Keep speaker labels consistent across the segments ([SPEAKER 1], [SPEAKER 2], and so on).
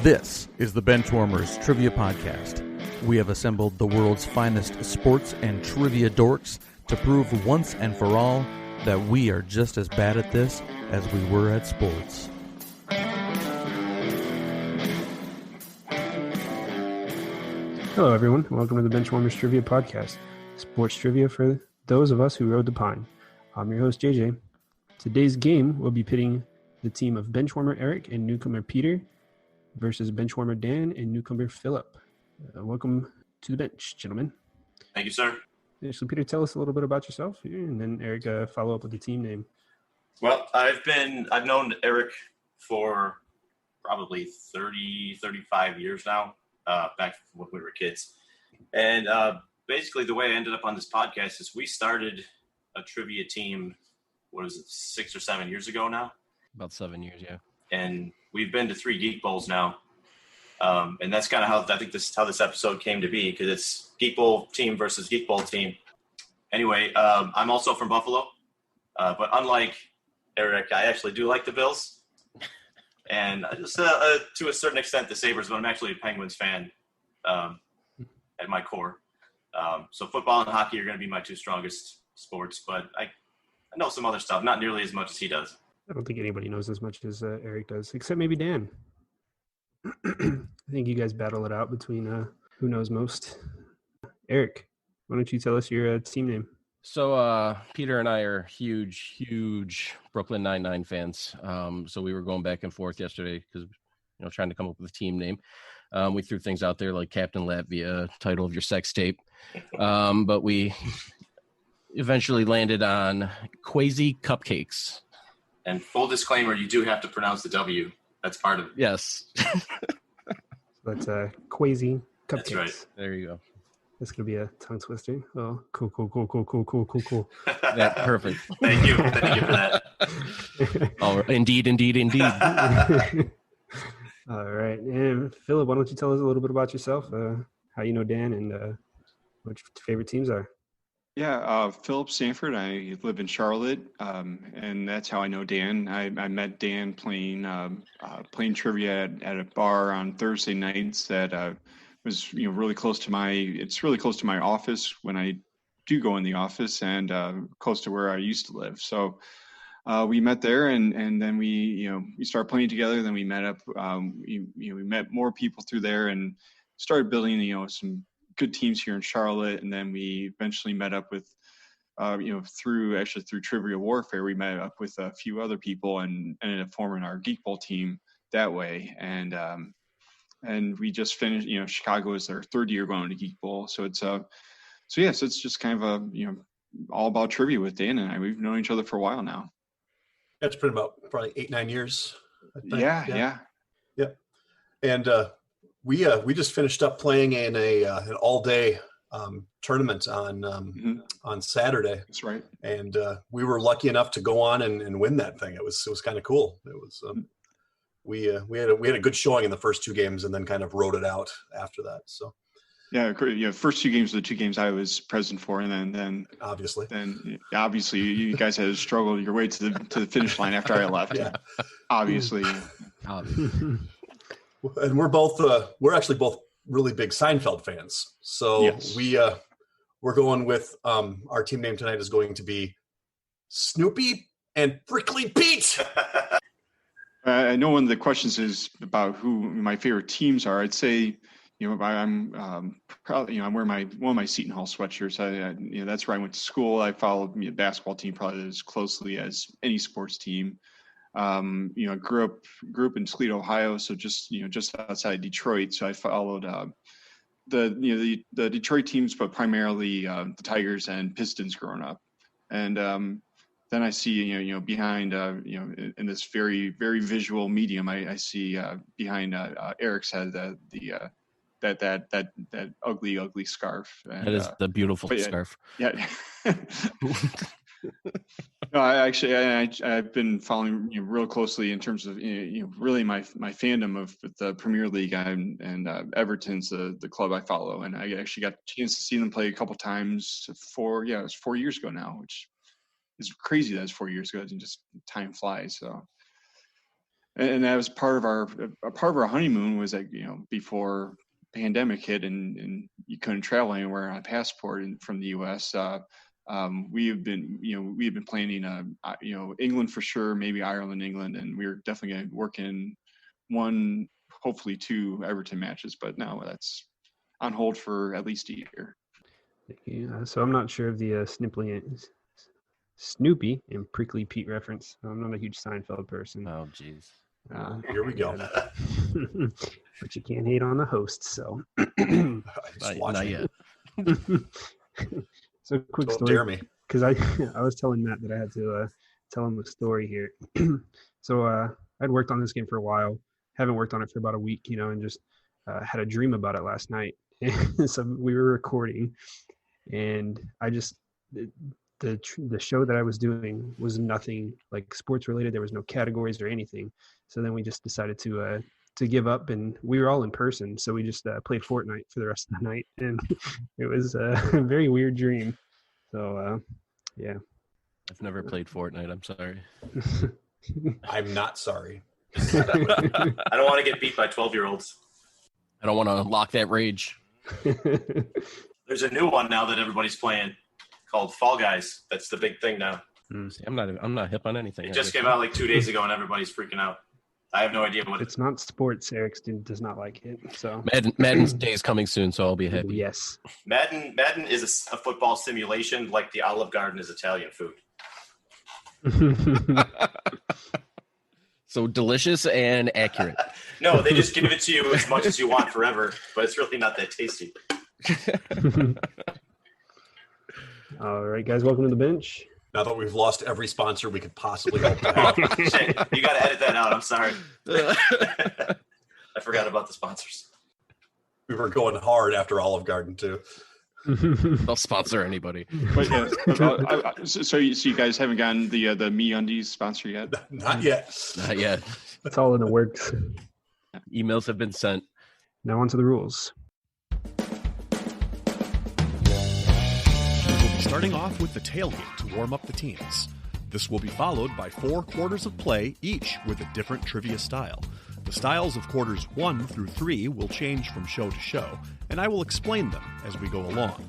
[SPEAKER 1] This is the Benchwarmers Trivia Podcast. We have assembled the world's finest sports and trivia dorks to prove once and for all that we are just as bad at this as we were at sports.
[SPEAKER 2] Hello, everyone. Welcome to the Benchwarmers Trivia Podcast, sports trivia for those of us who rode the pine. I'm your host, JJ. Today's game will be pitting the team of Benchwarmer Eric and newcomer Peter versus Benchwarmer Dan and newcomer Philip. Welcome to the bench, gentlemen.
[SPEAKER 3] Thank you, sir.
[SPEAKER 2] So, Peter, tell us a little bit about yourself here, and then Eric, follow up with the team name.
[SPEAKER 3] Well, I've known Eric for probably 35 years now, back when we were kids. And basically the way I ended up on this podcast is we started a trivia team, 6 or 7 years ago now?
[SPEAKER 4] About 7 years, yeah.
[SPEAKER 3] And we've been to 3 Geek Bowls now. And that's kind of how I think this episode came to be, because it's Geek Bowl team versus Geek Bowl team. Anyway, I'm also from Buffalo. But unlike Eric, I actually do like the Bills. And just to a certain extent, the Sabres, but I'm actually a Penguins fan at my core. So football and hockey are going to be my 2 strongest sports, but I know some other stuff, not nearly as much as he does.
[SPEAKER 2] I don't think anybody knows as much as Eric does, except maybe Dan. I think you guys battle it out between who knows most. Eric, why don't you tell us your team name?
[SPEAKER 4] So Peter and I are huge Brooklyn Nine-Nine fans. So we were going back and forth yesterday because, trying to come up with a team name. We threw things out there like Captain Latvia, title of your sex tape. But we eventually landed on Quasi Cupcakes.
[SPEAKER 3] And full disclaimer, you do have to pronounce the W. That's part of it.
[SPEAKER 4] Yes.
[SPEAKER 2] That's Quasi Cupcakes.
[SPEAKER 3] That's right.
[SPEAKER 4] There you go.
[SPEAKER 2] That's going to be a tongue twister. Oh, cool.
[SPEAKER 4] That perfect.
[SPEAKER 3] Thank you for that.
[SPEAKER 4] Oh, indeed.
[SPEAKER 2] All right. And Philip, why don't you tell us a little bit about yourself, how you know Dan, and what your favorite teams are?
[SPEAKER 5] Yeah, Philip Sandford. I live in Charlotte, and that's how I know Dan. I met Dan playing trivia at a bar on Thursday nights that was really close to my office when I do go in the office, and close to where I used to live. So we met there, and then we started playing together. Then we met up. We met more people through there and started building some good teams here in Charlotte. And then we eventually met up with through Trivia Warfare, we met up with a few other people and ended up forming our Geek Bowl team that way. And we just finished, Chicago is their 3rd year going to Geek Bowl. So it's it's just kind of all about trivia with Dan and I. We've known each other for a while now.
[SPEAKER 6] That's been about probably 8-9 years. I think.
[SPEAKER 5] Yeah.
[SPEAKER 6] And we just finished up playing in an all-day tournament on Saturday.
[SPEAKER 5] That's right.
[SPEAKER 6] And we were lucky enough to go on and win that thing. It was kind of cool. It was we had a good showing in the first 2 games and then kind of rode it out after that. So
[SPEAKER 5] yeah, first 2 games are the 2 games I was present for, and then obviously you guys had to struggle your way to the finish line after I left.
[SPEAKER 6] Yeah.
[SPEAKER 5] Obviously.
[SPEAKER 6] And we're actually both really big Seinfeld fans. So yes. We're going with our team name tonight is going to be Snoopy and Prickly Pete.
[SPEAKER 5] I know one of the questions is about who my favorite teams are. I'd say, I'm probably, I'm wearing one of my Seton Hall sweatshirts. That's where I went to school. I followed the basketball team probably as closely as any sports team. I grew up in Toledo, Ohio, so just outside Detroit. So I followed the Detroit teams, but primarily the Tigers and Pistons growing up. And then I see behind in this very, very visual medium, I see behind Eric's head that ugly scarf. And,
[SPEAKER 4] that is the beautiful scarf.
[SPEAKER 5] Yeah. No, I've been following real closely in terms of really my fandom of the Premier League and Everton's the club I follow, and I actually got a chance to see them play a couple times. It was 4 years ago now, which is crazy. That was 4 years ago, and just time flies. So and that was part of our honeymoon was like, before pandemic hit and you couldn't travel anywhere on a passport from the U.S. We have been planning, England for sure, maybe Ireland, England, and we're definitely going to work in one, hopefully 2 Everton matches, but now that's on hold for at least a year.
[SPEAKER 2] Yeah, so I'm not sure of the Snoopy and Prickly Pete reference. I'm not a huge Seinfeld person.
[SPEAKER 4] Oh, jeez.
[SPEAKER 6] Here we go.
[SPEAKER 2] But you can't hate on the host, so.
[SPEAKER 4] Not yet.
[SPEAKER 2] So quick
[SPEAKER 6] Don't
[SPEAKER 2] story.
[SPEAKER 6] dare me.
[SPEAKER 2] Because I was telling Matt that I had to tell him the story here. So I'd worked on this game for a while. Haven't worked on it for about a week, and just had a dream about it last night. So we were recording, and I just the show that I was doing was nothing like sports related. There was no categories or anything. So then we just decided to give up, and we were all in person. So we just played Fortnite for the rest of the night, and it was a very weird dream. So yeah.
[SPEAKER 4] I've never played Fortnite. I'm sorry.
[SPEAKER 6] I'm not sorry.
[SPEAKER 3] I don't want to get beat by 12-year-olds.
[SPEAKER 4] I don't want to unlock that rage.
[SPEAKER 3] There's a new one now that everybody's playing called Fall Guys. That's the big thing now.
[SPEAKER 4] See, I'm not hip on anything.
[SPEAKER 3] It just came out like 2 days ago, and everybody's freaking out. I have no idea what
[SPEAKER 2] it's not sports. Eric does not like it. So
[SPEAKER 4] Madden's day is coming soon, so I'll be happy.
[SPEAKER 2] Yes.
[SPEAKER 3] Madden is a football simulation, like the Olive Garden is Italian food.
[SPEAKER 4] So delicious and accurate.
[SPEAKER 3] No, they just give it to you as much as you want forever, but it's really not that tasty.
[SPEAKER 2] All right, guys, welcome to the bench.
[SPEAKER 6] Now that we've lost every sponsor we could possibly hope to have.
[SPEAKER 3] Shit, you got to edit that out. I'm sorry. I forgot about the sponsors.
[SPEAKER 6] We were going hard after Olive Garden too.
[SPEAKER 4] I'll sponsor anybody.
[SPEAKER 5] But so you guys haven't gotten the MeUndies sponsor yet?
[SPEAKER 6] Not yet.
[SPEAKER 4] Not yet.
[SPEAKER 2] It's all in the works.
[SPEAKER 4] Emails have been sent.
[SPEAKER 2] Now on to the rules.
[SPEAKER 7] We'll be starting off with the tailgate to warm up the teams. This will be followed by 4 quarters of play, each with a different trivia style. The styles of quarters 1 through 3 will change from show to show, and I will explain them as we go along.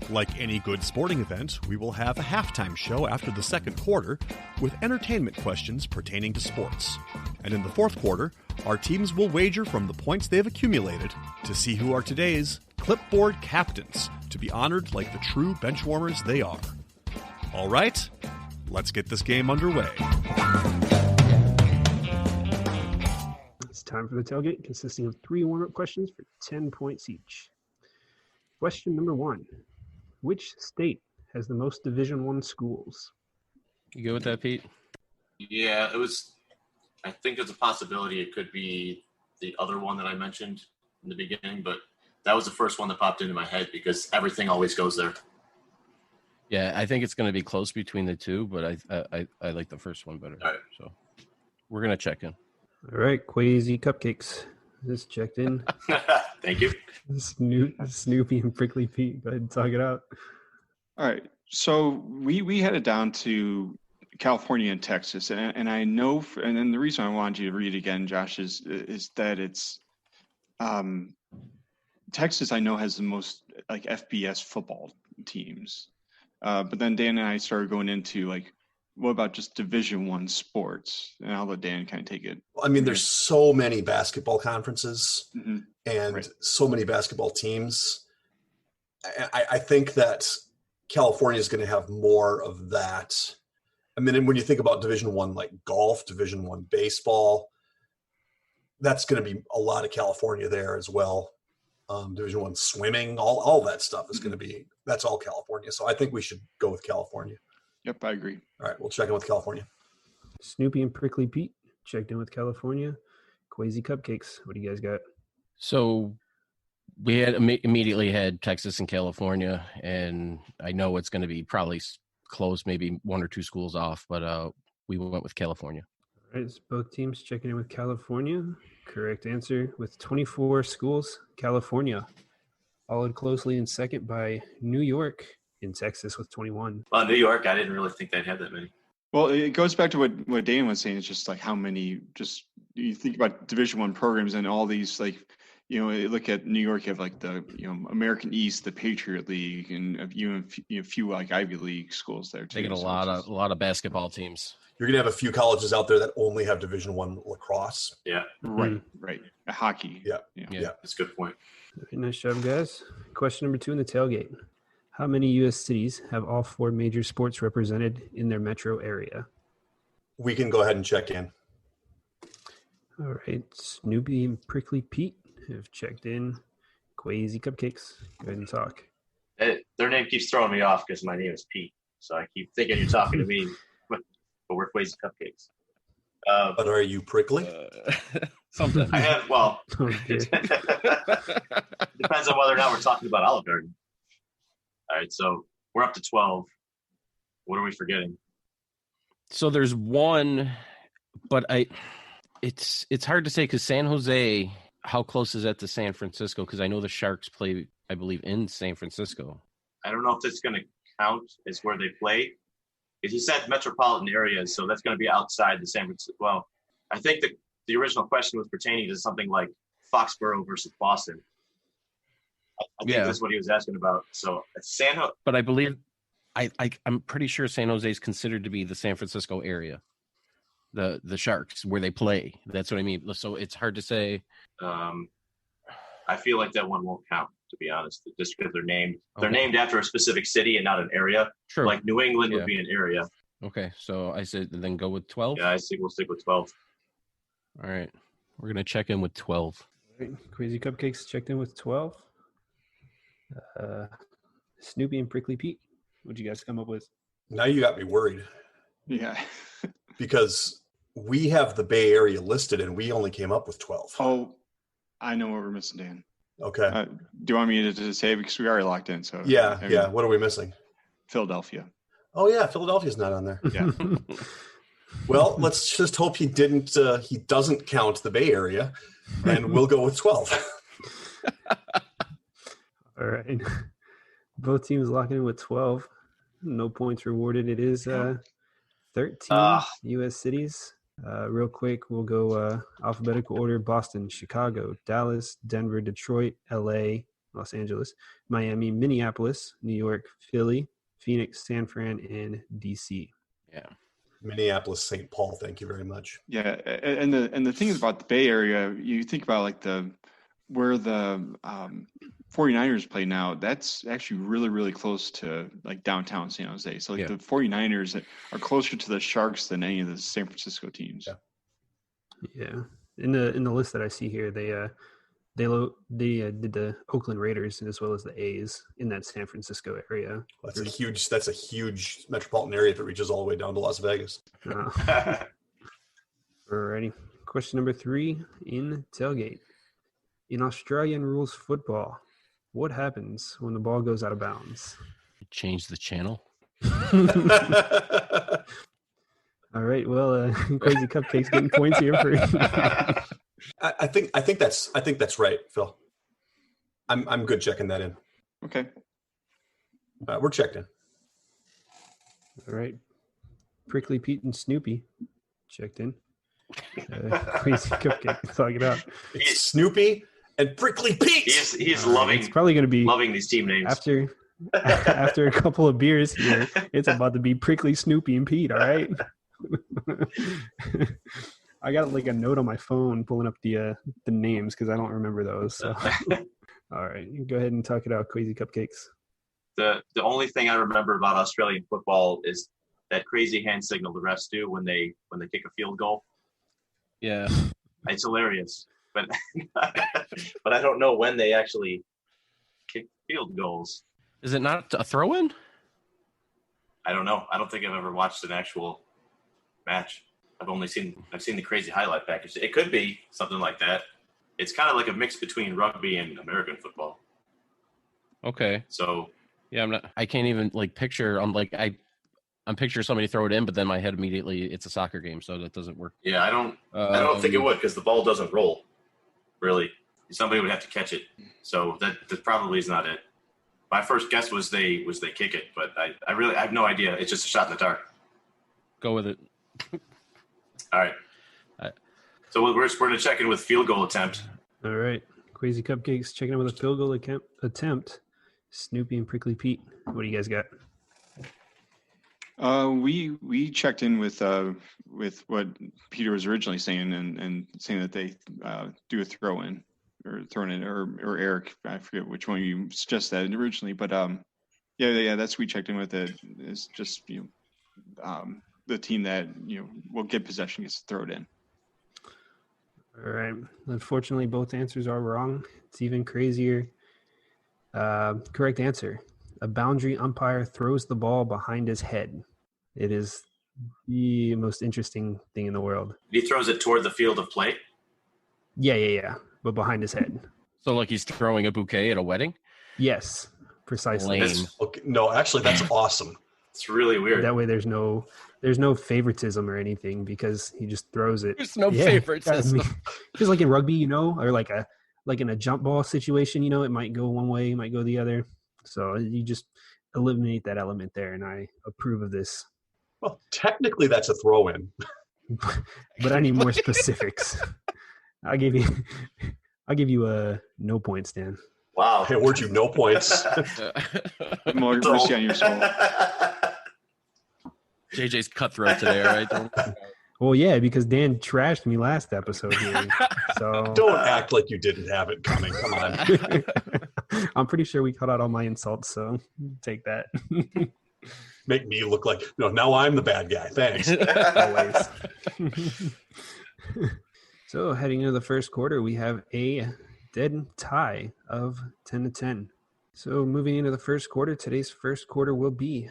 [SPEAKER 7] Like any good sporting event, we will have a halftime show after the second quarter with entertainment questions pertaining to sports. And in the fourth quarter, our teams will wager from the points they've accumulated to see who are today's clipboard captains, to be honored like the true benchwarmers they are. All right, let's get this game underway.
[SPEAKER 2] It's time for the tailgate, consisting of 3 warm-up questions for 10 points each. Question number 1. Which state has the most Division I schools?
[SPEAKER 4] You good with that, Pete?
[SPEAKER 3] Yeah, I think there's a possibility it could be the other one that I mentioned in the beginning, but that was the first one that popped into my head because everything always goes there.
[SPEAKER 4] Yeah, I think it's going to be close between the two, but I like the first one better.
[SPEAKER 3] All right.
[SPEAKER 4] So we're going to check in.
[SPEAKER 2] All right, Quasi Cupcakes. This checked in.
[SPEAKER 3] Thank you.
[SPEAKER 2] Snoopy and Prickly Pete. Go ahead and talk it out.
[SPEAKER 5] All right. So we had it down to California and Texas, and I know, and then the reason I wanted you to read it again, Josh, is that it's Texas. I know has the most like FBS football teams, but then Dan and I started going into like, what about just Division I sports? And I'll let Dan kind of take it.
[SPEAKER 6] I mean, there's so many basketball conferences and
[SPEAKER 5] Right.
[SPEAKER 6] so many basketball teams. I think that California is going to have more of that. I mean, when you think about Division I, like golf, Division I baseball, that's going to be a lot of California there as well. Division I swimming, all that stuff is going to be, that's all California. So I think we should go with California.
[SPEAKER 5] Yep, I agree.
[SPEAKER 6] All right, we'll check in with California.
[SPEAKER 2] Snoopy and Prickly Pete checked in with California. Quasi Cupcakes. What do you guys got?
[SPEAKER 4] So we had immediately had Texas and California, and I know it's going to be probably close, maybe 1 or 2 schools off, but we went with California.
[SPEAKER 2] All right, it's both teams checking in with California. Correct answer with 24 schools. California, followed closely in second by New York in Texas with 21.
[SPEAKER 3] Well, New York, I didn't really think they'd have that many.
[SPEAKER 5] Well, it goes back to what Dan was saying. It's just like how many, just you think about Division I programs and all these, like, you look at New York, you have like the, American East, the Patriot League, and a few like Ivy League schools there too.
[SPEAKER 4] They get a lot of basketball teams.
[SPEAKER 6] You're going to have a few colleges out there that only have Division I lacrosse.
[SPEAKER 3] Yeah.
[SPEAKER 5] Right. Hockey.
[SPEAKER 6] Yeah.
[SPEAKER 3] That's a good point.
[SPEAKER 2] Nice job, guys. Question number 2 in the tailgate. How many U.S. cities have all 4 major sports represented in their metro area?
[SPEAKER 6] We can go ahead and check in.
[SPEAKER 2] All right. Snoopy and Prickly Pete have checked in. Quazy Cupcakes, go ahead and talk.
[SPEAKER 3] Their name keeps throwing me off because my name is Pete. So I keep thinking you're talking to me, but we're Quazy Cupcakes.
[SPEAKER 6] But are you Prickly?
[SPEAKER 4] Sometimes.
[SPEAKER 3] I have, well,
[SPEAKER 2] Okay.
[SPEAKER 3] depends on whether or not we're talking about Olive Garden. All right, so we're up to 12. What are we forgetting?
[SPEAKER 4] So there's one, but it's hard to say because San Jose, how close is that to San Francisco? Because I know the Sharks play, I believe, in San Francisco.
[SPEAKER 3] I don't know if that's going to count as where they play. Because he said metropolitan areas, so that's going to be outside the San Francisco. Well, I think the original question was pertaining to something like Foxborough versus Boston. I think that's what he was asking about. So San Jose,
[SPEAKER 4] but I believe I'm pretty sure San Jose is considered to be the San Francisco area, the Sharks where they play. That's what I mean. So it's hard to say.
[SPEAKER 3] I feel like that one won't count, to be honest, just because they're named. They're named after a specific city and not an area.
[SPEAKER 4] True.
[SPEAKER 3] Like New England would be an area.
[SPEAKER 4] Okay, so I said then go with 12.
[SPEAKER 3] Yeah, I think we'll stick with 12.
[SPEAKER 4] All right, we're gonna check in with 12.
[SPEAKER 2] All right. Quazy Cupcakes checked in with 12. Snoopy and Prickly Pete, what'd you guys come up with?
[SPEAKER 6] Now you got me worried.
[SPEAKER 5] Yeah.
[SPEAKER 6] Because we have the Bay Area listed and we only came up with 12.
[SPEAKER 5] Oh, I know what we're missing, Dan.
[SPEAKER 6] Okay.
[SPEAKER 5] Do you want me to say, because we already locked in? So
[SPEAKER 6] yeah. What are we missing?
[SPEAKER 5] Philadelphia.
[SPEAKER 6] Oh yeah, Philadelphia's not on there.
[SPEAKER 5] Yeah.
[SPEAKER 6] Well, let's just hope he doesn't count the Bay Area, and we'll go with 12.
[SPEAKER 2] All right. Both teams locking in with 12. No points rewarded. It is 13 U.S. cities. Real quick, we'll go alphabetical order: Boston, Chicago, Dallas, Denver, Detroit, L.A., Los Angeles, Miami, Minneapolis, New York, Philly, Phoenix, San Fran, and D.C.
[SPEAKER 4] Yeah.
[SPEAKER 6] Minneapolis, St. Paul. Thank you very much.
[SPEAKER 5] Yeah, and the thing is about the Bay Area, you think about like where the 49ers play now, that's actually really, really close to like downtown San Jose. So the 49ers are closer to the Sharks than any of the San Francisco teams.
[SPEAKER 2] Yeah. In the list that I see here, they did the Oakland Raiders as well as the A's in that San Francisco area.
[SPEAKER 6] That's a huge metropolitan area if it reaches all the way down to Las Vegas.
[SPEAKER 2] Alrighty. Question number 3 in tailgate. In Australian rules football, what happens when the ball goes out of bounds?
[SPEAKER 4] Change the channel.
[SPEAKER 2] All right. Well, Crazy Cupcakes getting points here for.
[SPEAKER 6] I think that's right, Phil. I'm good checking that in.
[SPEAKER 5] Okay.
[SPEAKER 6] We're checked in.
[SPEAKER 2] All right. Prickly Pete and Snoopy checked in. Crazy Cupcake, talk it out.
[SPEAKER 6] It's Snoopy and Prickly Pete.
[SPEAKER 3] He's loving.
[SPEAKER 2] It's probably going to be
[SPEAKER 3] loving these team names.
[SPEAKER 2] After a couple of beers here, it's about to be Prickly, Snoopy, and Pete. All right. I got like a note on my phone pulling up the names because I don't remember those. So. All right, go ahead and talk it out, Crazy Cupcakes.
[SPEAKER 3] The only thing I remember about Australian football is that crazy hand signal the refs do when they kick a field goal.
[SPEAKER 4] Yeah,
[SPEAKER 3] it's hilarious, but but I don't know when they actually kick field goals.
[SPEAKER 4] Is it not a throw-in?
[SPEAKER 3] I don't know. I don't think I've ever watched an actual match. I've seen the crazy highlight package. It could be something like that. It's kind of like a mix between rugby and American football.
[SPEAKER 4] Okay.
[SPEAKER 3] So
[SPEAKER 4] yeah, I can't even like picture. I'm picturing somebody throw it in, but then my head immediately it's a soccer game, so that doesn't work.
[SPEAKER 3] Yeah, I don't think it would because the ball doesn't roll. Really, somebody would have to catch it. So that probably is not it. My first guess was they kick it, but I have no idea. It's just a shot in the dark.
[SPEAKER 4] Go with it.
[SPEAKER 3] All right. So we're going to check in with field goal attempt.
[SPEAKER 2] All right. Crazy Cupcakes checking in with a field goal attempt. Snoopy and Prickly Pete. What do you guys got?
[SPEAKER 5] We checked in with what Peter was originally saying and saying that they do a throw in or Eric, I forget which one you suggested that originally, but yeah, that's we checked in with it. It's just the team that will get possession gets to throw it in.
[SPEAKER 2] All right. Unfortunately, both answers are wrong. It's even crazier. Correct answer. A boundary umpire throws the ball behind his head. It is the most interesting thing in the world.
[SPEAKER 3] He throws it toward the field of play?
[SPEAKER 2] Yeah. But behind his head.
[SPEAKER 4] So like he's throwing a bouquet at a wedding?
[SPEAKER 2] Yes, precisely.
[SPEAKER 6] Okay, no, actually, that's awesome.
[SPEAKER 3] It's really weird.
[SPEAKER 2] That way there's no favoritism or anything because he just throws it.
[SPEAKER 4] There's no favoritism.
[SPEAKER 2] Just like in rugby, or like in a jump ball situation, it might go one way, it might go the other. So you just eliminate that element there, and I approve of this.
[SPEAKER 6] Well, technically that's a throw-in.
[SPEAKER 2] But I need more specifics. I'll give you no points, Dan.
[SPEAKER 3] Wow.
[SPEAKER 6] Hey, award you no points.
[SPEAKER 5] More mercy on your soul.
[SPEAKER 4] JJ's cutthroat today, all right?
[SPEAKER 2] Well, yeah, because Dan trashed me last episode here. So
[SPEAKER 6] Don't act like you didn't have it coming. Come on.
[SPEAKER 2] I'm pretty sure we cut out all my insults, so take that.
[SPEAKER 6] Make me look like now I'm the bad guy. Thanks.
[SPEAKER 2] Always. So heading into the first quarter, we have a dead tie of 10-10. So moving into the first quarter, today's first quarter will be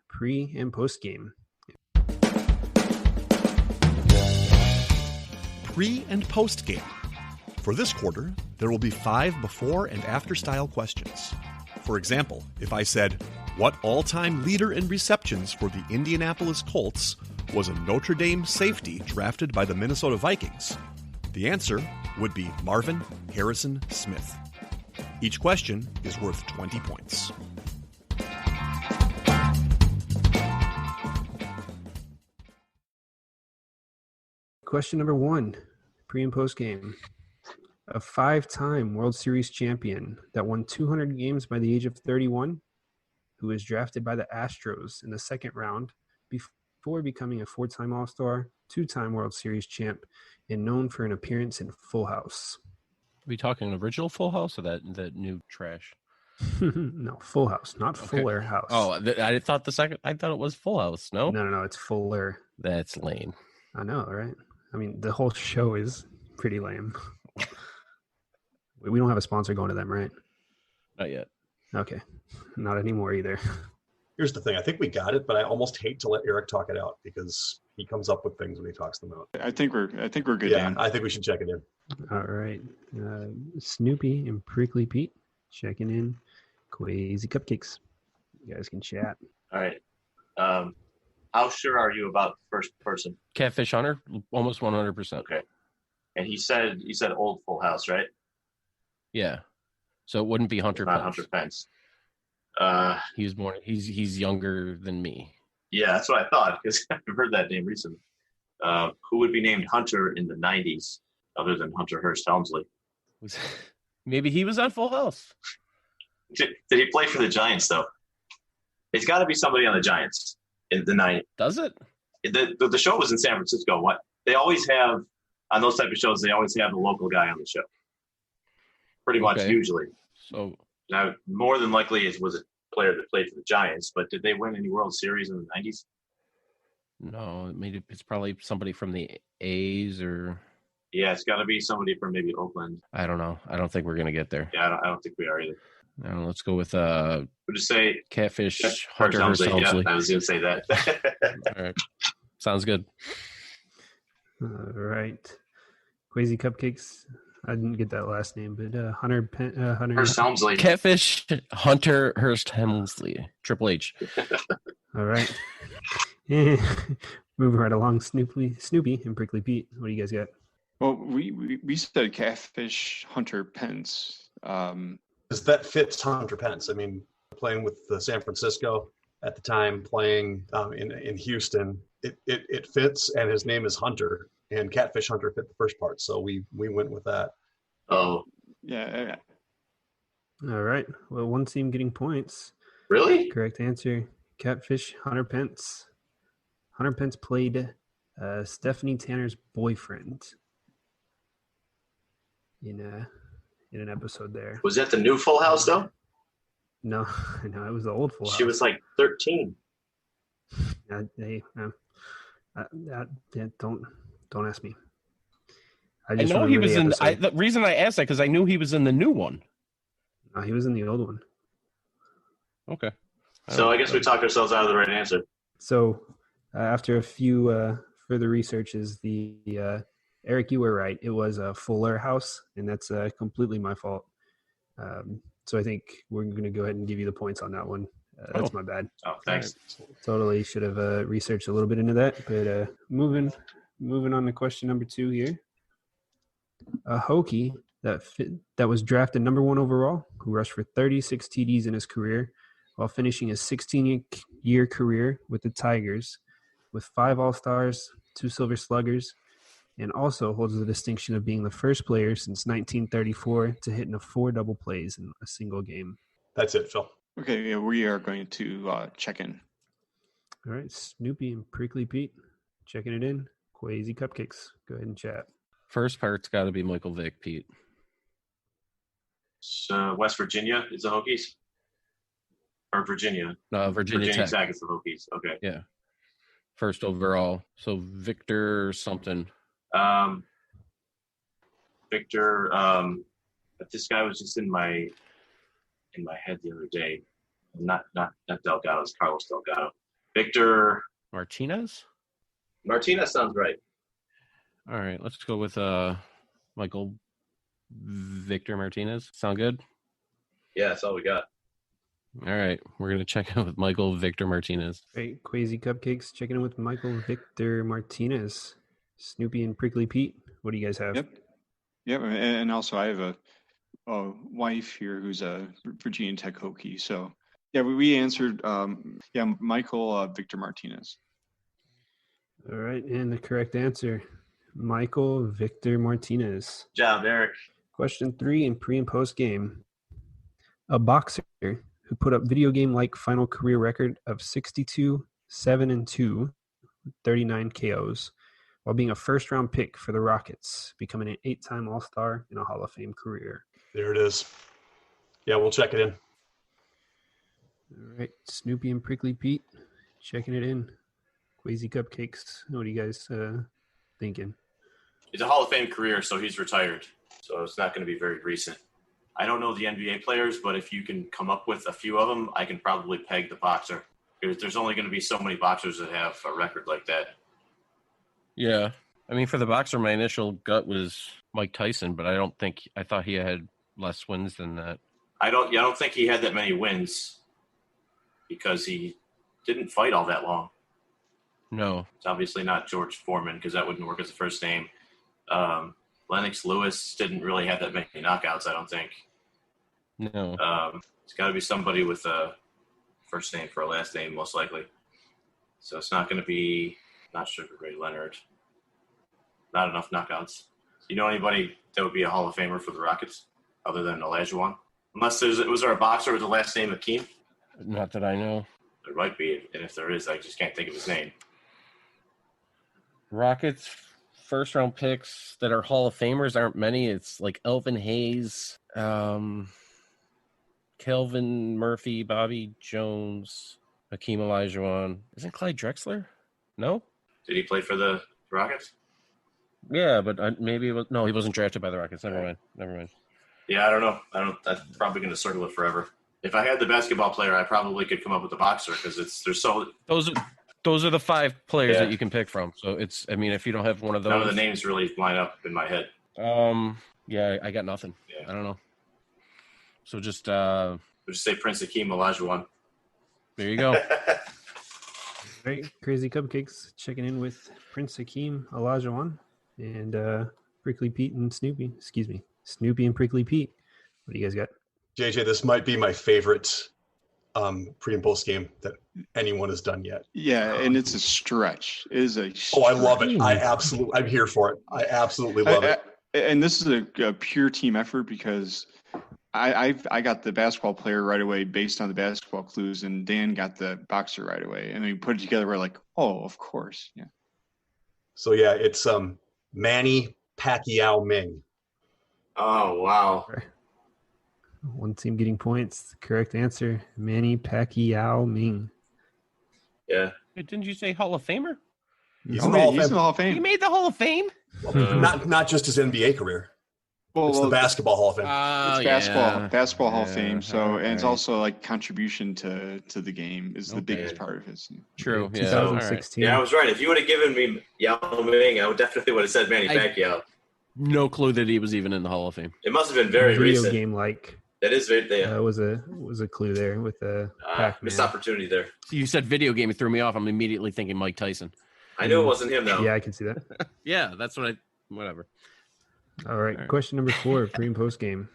[SPEAKER 2] pre and post game.
[SPEAKER 7] Pre and post game. For this quarter, there will be 5 before and after style questions. For example, if I said, what all-time leader in receptions for the Indianapolis Colts was a Notre Dame safety drafted by the Minnesota Vikings? The answer would be Marvin Harrison Smith. Each question is worth 20 points.
[SPEAKER 2] Question number 1, pre and post game. A 5-time World Series champion that won 200 games by the age of 31, who was drafted by the Astros in the second round before becoming a 4-time All-Star, 2-time World Series champ, and known for an appearance in Full House.
[SPEAKER 4] Are we talking original Full House or that new trash?
[SPEAKER 2] No, Full House, not Fuller House.
[SPEAKER 4] Oh, I thought it was Full House. No,
[SPEAKER 2] it's Fuller.
[SPEAKER 4] That's lame.
[SPEAKER 2] I know, right? I mean, the whole show is pretty lame. We don't have a sponsor going to them, right?
[SPEAKER 4] Not yet.
[SPEAKER 2] Okay, not anymore either.
[SPEAKER 6] Here's the thing. I think we got it, but I almost hate to let Eric talk it out because he comes up with things when he talks them out.
[SPEAKER 5] I think we're good.
[SPEAKER 6] Yeah,
[SPEAKER 5] Dan.
[SPEAKER 6] I think we should check it in.
[SPEAKER 2] All right. Snoopy and Prickly Pete checking in. Crazy Cupcakes. You guys can chat.
[SPEAKER 3] All right. How sure are you about the first person?
[SPEAKER 4] Catfish Hunter, almost 100%.
[SPEAKER 3] Okay. And he said old Full House, right?
[SPEAKER 4] Yeah. So it wouldn't be Hunter
[SPEAKER 3] Not
[SPEAKER 4] Pence.
[SPEAKER 3] Hunter Pence.
[SPEAKER 4] He was born. He's younger than me.
[SPEAKER 3] Yeah, that's what I thought because I've heard that name recently. Who would be named Hunter in the 90s other than Hunter Hearst Helmsley?
[SPEAKER 4] Maybe he was on Full House.
[SPEAKER 3] Did he play for the Giants, though? It's got to be somebody on the Giants in the 90s.
[SPEAKER 4] Does it?
[SPEAKER 3] The show was in San Francisco. What they always have on those type of shows, they always have the local guy on the show. Pretty much, usually. So now, more than likely, it was a player that played for the Giants. But did they win any World Series in the 90s?
[SPEAKER 4] No, it's probably somebody from the A's or.
[SPEAKER 3] Yeah, it's got to be somebody from maybe Oakland.
[SPEAKER 4] I don't know. I don't think we're gonna get there.
[SPEAKER 3] Yeah, I don't think we are either.
[SPEAKER 4] Let's go with
[SPEAKER 3] we'll just say
[SPEAKER 4] Catfish Hunter Hearst Helmsley.
[SPEAKER 3] Yeah, I was gonna say that.
[SPEAKER 4] All right, sounds good.
[SPEAKER 2] All right, Crazy Cupcakes. I didn't get that last name, but Hunter
[SPEAKER 3] Hearst Helmsley.
[SPEAKER 4] Catfish Hunter Hearst Helmsley. Triple H.
[SPEAKER 2] All right. Moving right along, Snoopy and Prickly Pete. What do you guys got?
[SPEAKER 5] Well, we said Catfish Hunter Pence.
[SPEAKER 6] Because that fits Hunter Pence. I mean, playing with San Francisco at the time, playing in Houston, it fits, and his name is Hunter, and Catfish Hunter fit the first part, so we went with that.
[SPEAKER 3] Oh,
[SPEAKER 5] Yeah.
[SPEAKER 2] All right. Well, one team getting points.
[SPEAKER 3] really?
[SPEAKER 2] Correct answer. Catfish Hunter Pence. Hunter Pence played Stephanie Tanner's boyfriend in an episode there.
[SPEAKER 3] Was that the new Full House though?
[SPEAKER 2] No, it was the old Full House.
[SPEAKER 3] She was like 13.
[SPEAKER 2] Don't ask me.
[SPEAKER 4] I know he was in. The reason I asked that because I knew he was in the new one.
[SPEAKER 2] No, he was in the old one.
[SPEAKER 4] Okay.
[SPEAKER 3] So I guess we talked ourselves out of the right answer.
[SPEAKER 2] So after a few further researches, Eric, you were right. It was a Fuller House, and that's completely my fault. So I think we're going to go ahead and give you the points on that one. That's my bad.
[SPEAKER 3] Oh, thanks.
[SPEAKER 2] Totally should have researched a little bit into that. But moving on to question number 2 here. A Hokie that was drafted number 1 overall, who rushed for 36 TDs in his career, while finishing a 16-year career with the Tigers, with 5 All-Stars, 2 Silver Sluggers, and also holds the distinction of being the first player since 1934 to hit in 4 double plays in a single game.
[SPEAKER 6] That's it, Phil.
[SPEAKER 5] Okay, yeah, we are going to check in.
[SPEAKER 2] All right, Snoopy and Prickly Pete checking it in. Quasi Cupcakes, go ahead and chat.
[SPEAKER 4] First part's got to be Michael Vick, Pete.
[SPEAKER 3] West Virginia is the Hokies? Or Virginia?
[SPEAKER 4] No, Virginia
[SPEAKER 3] Tech is the Hokies. Okay.
[SPEAKER 4] Yeah. First overall. So Victor something.
[SPEAKER 3] Victor, this guy was just in my head the other day. Not Delgado, it's Carlos Delgado. Victor
[SPEAKER 4] Martinez
[SPEAKER 3] sounds right.
[SPEAKER 4] All right, let's go with Michael Victor Martinez. Sound good?
[SPEAKER 3] Yeah, that's all we got.
[SPEAKER 4] All right, we're going to check in with Michael Victor Martinez.
[SPEAKER 2] Great. Quasi Cupcakes checking in with Michael Victor Martinez. Snoopy and Prickly Pete, what do you guys have?
[SPEAKER 5] Yep. And also I have a wife here who's a Virginia Tech Hokie. So, yeah, we answered, Michael Victor Martinez.
[SPEAKER 2] All right, and the correct answer, Michael Victor Martinez.
[SPEAKER 3] Good job, Eric.
[SPEAKER 2] Question 3 in pre- and post-game. A boxer who put up video game-like final career record of 62, 7-2, 39 KOs, while being a first-round pick for the Rockets, becoming an 8-time All-Star and a Hall of Fame career.
[SPEAKER 6] There it is. Yeah, we'll check it in.
[SPEAKER 2] All right, Snoopy and Prickly Pete checking it in. Quasi Cupcakes, what are you guys thinking?
[SPEAKER 3] It's a Hall of Fame career, so he's retired. So it's not going to be very recent. I don't know the NBA players, but if you can come up with a few of them, I can probably peg the boxer. There's only going to be so many boxers that have a record like that.
[SPEAKER 4] Yeah. I mean, for the boxer, my initial gut was Mike Tyson, but I thought he had less wins than that.
[SPEAKER 3] I don't think he had that many wins because he didn't fight all that long.
[SPEAKER 4] No.
[SPEAKER 3] It's obviously not George Foreman because that wouldn't work as a first name. Lennox Lewis didn't really have that many knockouts, I don't think.
[SPEAKER 4] No.
[SPEAKER 3] It's got to be somebody with a first name for a last name, most likely. So it's not going to be not Sugar Ray Leonard. Not enough knockouts. You know anybody that would be a Hall of Famer for the Rockets other than Olajuwon? Unless was there a boxer with the last name Akeem?
[SPEAKER 4] Not that I know.
[SPEAKER 3] There might be, and if there is, I just can't think of his name.
[SPEAKER 4] Rockets first-round picks that are Hall of Famers aren't many. It's like Elvin Hayes, Kelvin Murphy, Bobby Jones, Hakeem Olajuwon. Isn't Clyde Drexler? No?
[SPEAKER 3] Did he play for the Rockets?
[SPEAKER 4] Yeah, but maybe it was, no, he wasn't drafted by the Rockets. Never mind.
[SPEAKER 3] Yeah, I don't know. I'm probably going to circle it forever. If I had the basketball player, I probably could come up with the boxer because
[SPEAKER 4] those are the 5 players that you can pick from. So it's, I mean, if you don't have one of those,
[SPEAKER 3] none of the names really line up in my head.
[SPEAKER 4] Yeah, I got nothing.
[SPEAKER 3] Yeah.
[SPEAKER 4] I don't know. So just
[SPEAKER 3] we'll just say Prince Hakeem Olajuwon.
[SPEAKER 4] There you go.
[SPEAKER 2] Right, Crazy Cupcakes checking in with Prince Hakeem Olajuwon and Prickly Pete and Snoopy. Excuse me, Snoopy and Prickly Pete. What do you guys got?
[SPEAKER 6] JJ, this might be my favorite pre and post game that anyone has done yet.
[SPEAKER 5] Yeah, and it's a stretch. It is a stretch.
[SPEAKER 6] Oh, I love it. I'm here for it. I absolutely love it.
[SPEAKER 5] And this is a pure team effort because I got the basketball player right away based on the basketball clues, and Dan got the boxer right away. And we put it together. We're like, oh, of course, yeah.
[SPEAKER 6] So yeah, it's Manny Pacquiao Ming.
[SPEAKER 3] Oh wow!
[SPEAKER 2] One team getting points. Correct answer: Manny Pacquiao Ming.
[SPEAKER 3] Yeah.
[SPEAKER 4] Wait, didn't you say Hall of Famer?
[SPEAKER 6] He's
[SPEAKER 5] in the Hall of Fame.
[SPEAKER 4] He made the Hall of Fame.
[SPEAKER 6] Not just his NBA career. It's the Basketball Hall of Fame.
[SPEAKER 5] It's basketball Hall of Fame. So and it's also like contribution to the game is the biggest part of his.
[SPEAKER 4] True. Yeah.
[SPEAKER 2] 2016.
[SPEAKER 3] Yeah, I was right. If you would have given me Yao Ming, I would definitely would have said Manny Pacquiao.
[SPEAKER 4] No clue that he was even in the Hall of Fame.
[SPEAKER 3] It must have been very recent.
[SPEAKER 2] Video game like.
[SPEAKER 3] That is very. Yeah.
[SPEAKER 2] Was a clue there with the
[SPEAKER 3] missed opportunity there.
[SPEAKER 4] So you said video game, it threw me off. I'm immediately thinking Mike Tyson.
[SPEAKER 3] I knew it wasn't him though.
[SPEAKER 2] Yeah, I can see that.
[SPEAKER 4] Yeah, that's what whatever.
[SPEAKER 2] All right. Question number 4, pre and post game.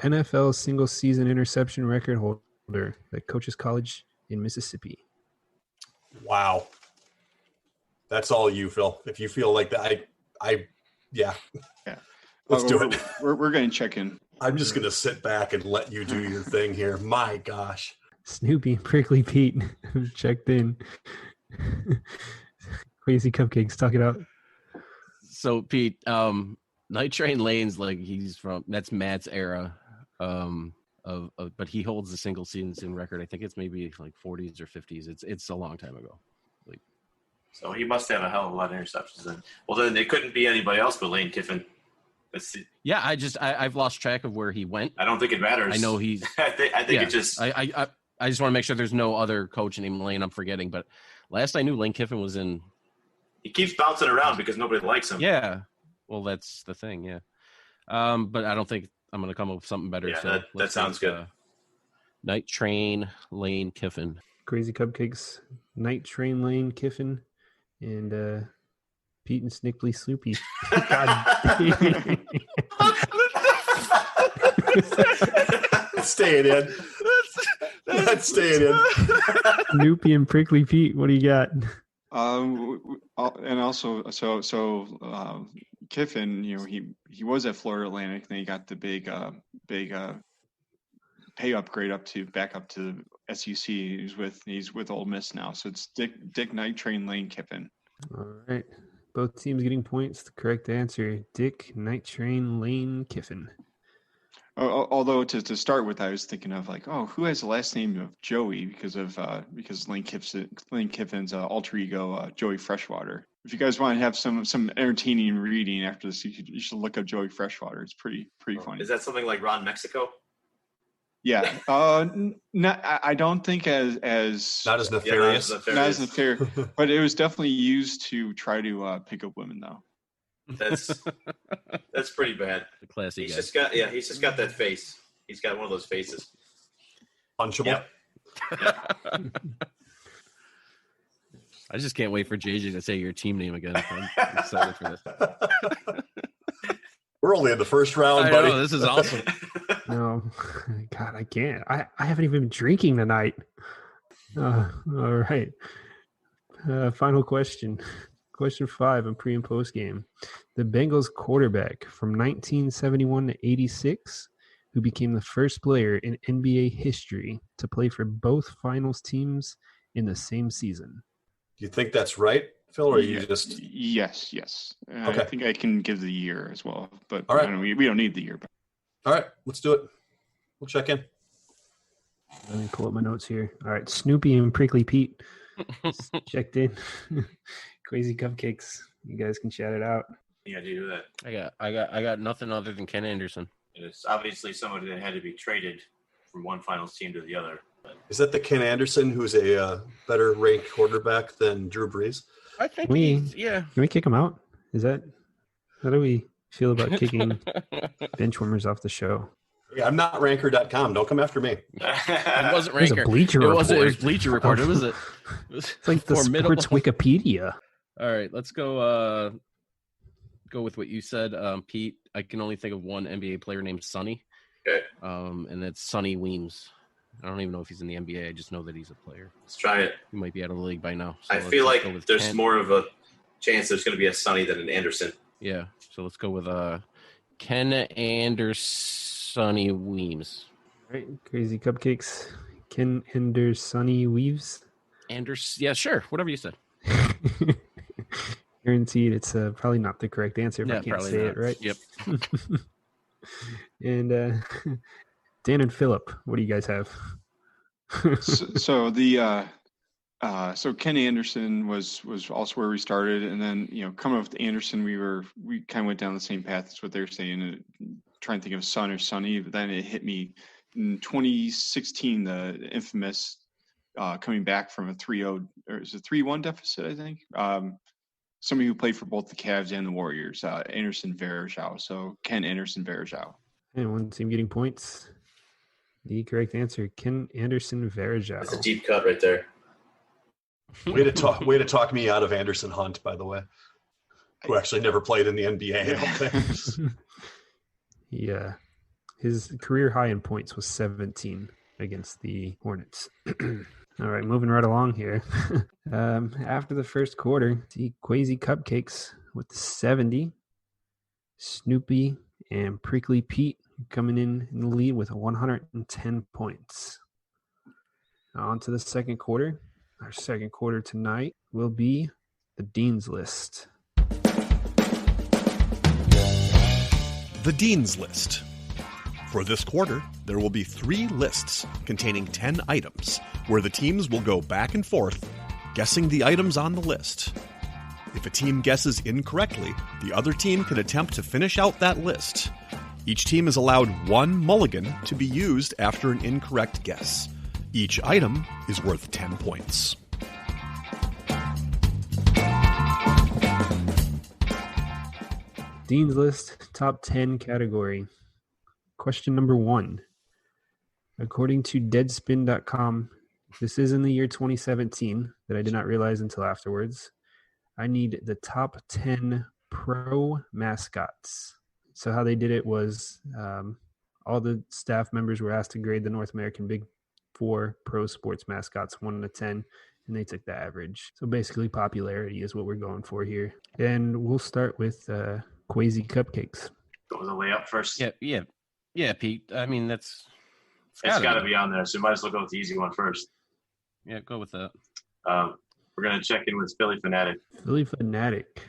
[SPEAKER 2] NFL single season interception record holder that coaches college in Mississippi.
[SPEAKER 6] Wow. That's all you, Phil. If you feel like that, yeah. Let's do it.
[SPEAKER 5] We're going to check in.
[SPEAKER 6] I'm just going to sit back and let you do your thing here. My gosh.
[SPEAKER 2] Snoopy, Prickly Pete, checked in. Crazy Cupcakes, talk it out.
[SPEAKER 4] So Pete, Night Train Lane's like that's Matt's era, but he holds the single season record. I think it's maybe like 40s or 50s. It's a long time ago.
[SPEAKER 3] So he must have a hell of a lot of interceptions then. Well, then it couldn't be anybody else but Lane Kiffin.
[SPEAKER 4] Yeah, I've lost track of where he went.
[SPEAKER 3] I don't think it matters.
[SPEAKER 4] I know he's.
[SPEAKER 3] I think it just.
[SPEAKER 4] I just want to make sure there's no other coach named Lane I'm forgetting. But last I knew, Lane Kiffin was in.
[SPEAKER 3] He keeps bouncing around because nobody likes him.
[SPEAKER 4] Yeah, well, that's the thing. Yeah, but I don't think I'm going to come up with something better.
[SPEAKER 3] Yeah,
[SPEAKER 4] so
[SPEAKER 3] that sounds good.
[SPEAKER 4] Night Train Lane Kiffin.
[SPEAKER 2] Crazy Cupcakes, Night Train Lane Kiffin, and Pete and Snickly Sloopy. God.
[SPEAKER 6] Staying in. That's staying in.
[SPEAKER 2] Snoopy and Prickly Pete, what do you got?
[SPEAKER 5] And also, so Kiffin, he was at Florida Atlantic, and then he got the big pay upgrade back up to SEC. He's with Ole Miss now, so it's Dick Night Train Lane Kiffin.
[SPEAKER 2] All right, both teams getting points. The correct answer: Dick Night Train Lane Kiffin.
[SPEAKER 5] Although to start with, I was thinking of like, who has the last name of Joey because Lane Kiffin's alter ego Joey Freshwater. If you guys want to have some entertaining reading after this, you should look up Joey Freshwater. It's pretty funny.
[SPEAKER 3] Is that something like Ron Mexico?
[SPEAKER 5] Yeah. I don't think as
[SPEAKER 6] not as nefarious.
[SPEAKER 5] Not as nefarious, but it was definitely used to try to pick up women though.
[SPEAKER 3] That's pretty bad.
[SPEAKER 4] The classy
[SPEAKER 3] he's
[SPEAKER 4] guy.
[SPEAKER 3] He's just got that face. He's got one of those faces.
[SPEAKER 6] Punchable.
[SPEAKER 3] Yep.
[SPEAKER 4] I just can't wait for JJ to say your team name again. I'm excited for this.
[SPEAKER 6] We're only in the first round, buddy.
[SPEAKER 4] Know, this is awesome.
[SPEAKER 2] No, God, I can't. I haven't even been drinking tonight. All right. Final question. Question 5 on pre and post game. The Bengals quarterback from 1971 to 86, who became the first player in NBA history to play for both finals teams in the same season.
[SPEAKER 6] Do you think that's right, Phil, or you just?
[SPEAKER 5] Yes.
[SPEAKER 6] Okay.
[SPEAKER 5] I think I can give the year as well, but
[SPEAKER 6] all right.
[SPEAKER 5] We don't need the year. But...
[SPEAKER 6] All right, let's do it. We'll check in.
[SPEAKER 2] Let me pull up my notes here. All right, Snoopy and Prickly Pete checked in. Crazy Cupcakes. You guys can chat it out.
[SPEAKER 3] Yeah, do that.
[SPEAKER 4] I got nothing other than Ken Anderson.
[SPEAKER 3] It's obviously somebody that had to be traded from one finals team to the other. But...
[SPEAKER 6] Is that the Ken Anderson who's a better ranked quarterback than Drew Brees?
[SPEAKER 4] I think
[SPEAKER 2] Can we kick him out? How do we feel about kicking benchwarmers off the show?
[SPEAKER 6] Yeah, I'm not ranker.com. Don't come after me.
[SPEAKER 4] It wasn't
[SPEAKER 2] Ranker.
[SPEAKER 4] Ranker.
[SPEAKER 2] It was a Bleacher Report.
[SPEAKER 4] It was Bleacher Report.
[SPEAKER 2] It's like the Sports Wikipedia.
[SPEAKER 4] All right, let's go with what you said, Pete. I can only think of one NBA player named Sonny.
[SPEAKER 3] Okay.
[SPEAKER 4] And that's Sonny Weems. I don't even know if he's in the NBA. I just know that he's a player.
[SPEAKER 3] Let's try it.
[SPEAKER 4] He might be out of the league by now.
[SPEAKER 3] I feel like there's more of a chance there's going to be a Sonny than an Anderson.
[SPEAKER 4] Yeah. So let's go with Ken Andersony Weems.
[SPEAKER 2] All right, Crazy Cupcakes. Ken Andersony Weaves.
[SPEAKER 4] Yeah, sure. Whatever you said.
[SPEAKER 2] Guaranteed it's probably not the correct answer if I can't say it right.
[SPEAKER 4] Yep.
[SPEAKER 2] And Dan and Philip, what do you guys have?
[SPEAKER 5] So Ken Anderson was also where we started, and then coming up with Anderson, we kind of went down the same path as what they're saying, trying to think of Son or Sonny, but then it hit me in 2016, the infamous coming back from a 3-0 or is it 3-1 deficit, I think. Somebody who played for both the Cavs and the Warriors, Anderson Varejao. So Ken Anderson Varejao.
[SPEAKER 2] And one team getting points. The correct answer, Ken Anderson Varejao.
[SPEAKER 3] That's a deep cut right there.
[SPEAKER 6] Way to talk me out of Anderson Hunt, by the way, who actually never played in the NBA. I don't think.
[SPEAKER 2] Yeah, his career high in points was 17 against the Hornets. All right, moving right along here. After the first quarter, see Quasi Cupcakes with the 70. Snoopy and Prickly Pete coming in the lead with 110 points. Now on to the second quarter. Our second quarter tonight will be the Dean's List.
[SPEAKER 7] The Dean's List. For this quarter, there will be 3 lists containing 10 items, where the teams will go back and forth, guessing the items on the list. If a team guesses incorrectly, the other team can attempt to finish out that list. Each team is allowed 1 mulligan to be used after an incorrect guess. Each item is worth 10 points.
[SPEAKER 2] Dean's List top 10 category. Question number 1. According to Deadspin.com, this is in the year 2017 that I did not realize until afterwards. I need the top 10 pro mascots. So how they did it was all the staff members were asked to grade the North American Big 4 pro sports mascots 1 to 10, and they took the average. So basically popularity is what we're going for here. And we'll start with Quasi Cupcakes.
[SPEAKER 3] Go with the layup first.
[SPEAKER 4] Yeah, Pete. I mean, it's
[SPEAKER 3] got to be on there, so you might as well go with the easy one first.
[SPEAKER 4] Yeah, go with that.
[SPEAKER 3] We're going to check in with Philly Fanatic.
[SPEAKER 2] Philly Fanatic.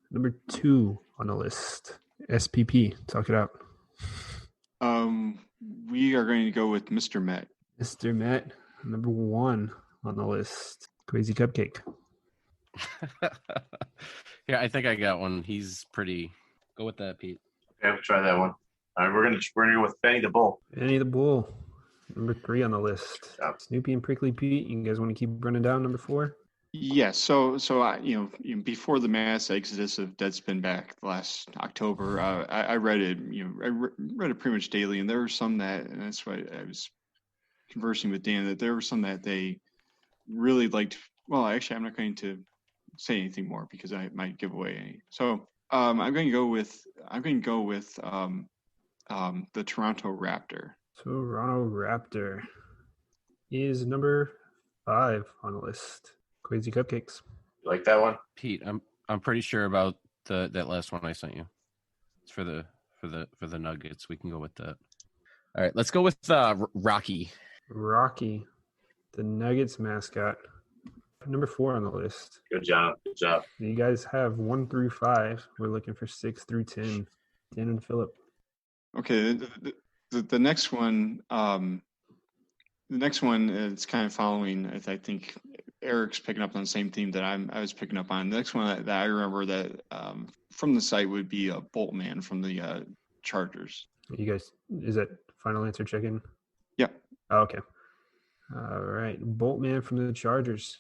[SPEAKER 2] Number 2 on the list. SPP. Talk it out.
[SPEAKER 5] We are going to go with Mr. Met.
[SPEAKER 2] Mr. Met. Number 1 on the list. Crazy Cupcake.
[SPEAKER 4] Yeah, I think I got one. He's pretty. Go with that, Pete.
[SPEAKER 3] Okay, we'll try that one. All right, we're gonna go with Benny the Bull.
[SPEAKER 2] Benny the Bull. Number 3 on the list.
[SPEAKER 3] Yep.
[SPEAKER 2] Snoopy and Prickly Pete. You guys want to keep running down number 4?
[SPEAKER 5] Yes. So I, before the mass exodus of Deadspin back last October, I read it. I read it pretty much daily, and there were some and that's why I was conversing with Dan, that there were some that they really liked. Well, actually, I'm not going to say anything more because I might give away any. So I'm going to go with the Toronto Raptor.
[SPEAKER 2] Toronto Raptor is number 5 on the list. Crazy Cupcakes.
[SPEAKER 3] You like that one,
[SPEAKER 4] Pete? I'm pretty sure about that last one I sent you. It's for the Nuggets. We can go with that. All right, let's go with Rocky.
[SPEAKER 2] Rocky, the Nuggets mascot. Number 4 on the list.
[SPEAKER 3] Good job.
[SPEAKER 2] You guys have 1 through 5. We're looking for 6 through 10. Dan and Philip.
[SPEAKER 5] Okay, the next one. The next one is kind of following. I think Eric's picking up on the same theme that I was picking up on. The next one that I remember that from the site would be a Boltman from the Chargers.
[SPEAKER 2] You guys, is that final answer check-in?
[SPEAKER 5] Yeah.
[SPEAKER 2] Oh, okay. All right, Boltman from the Chargers.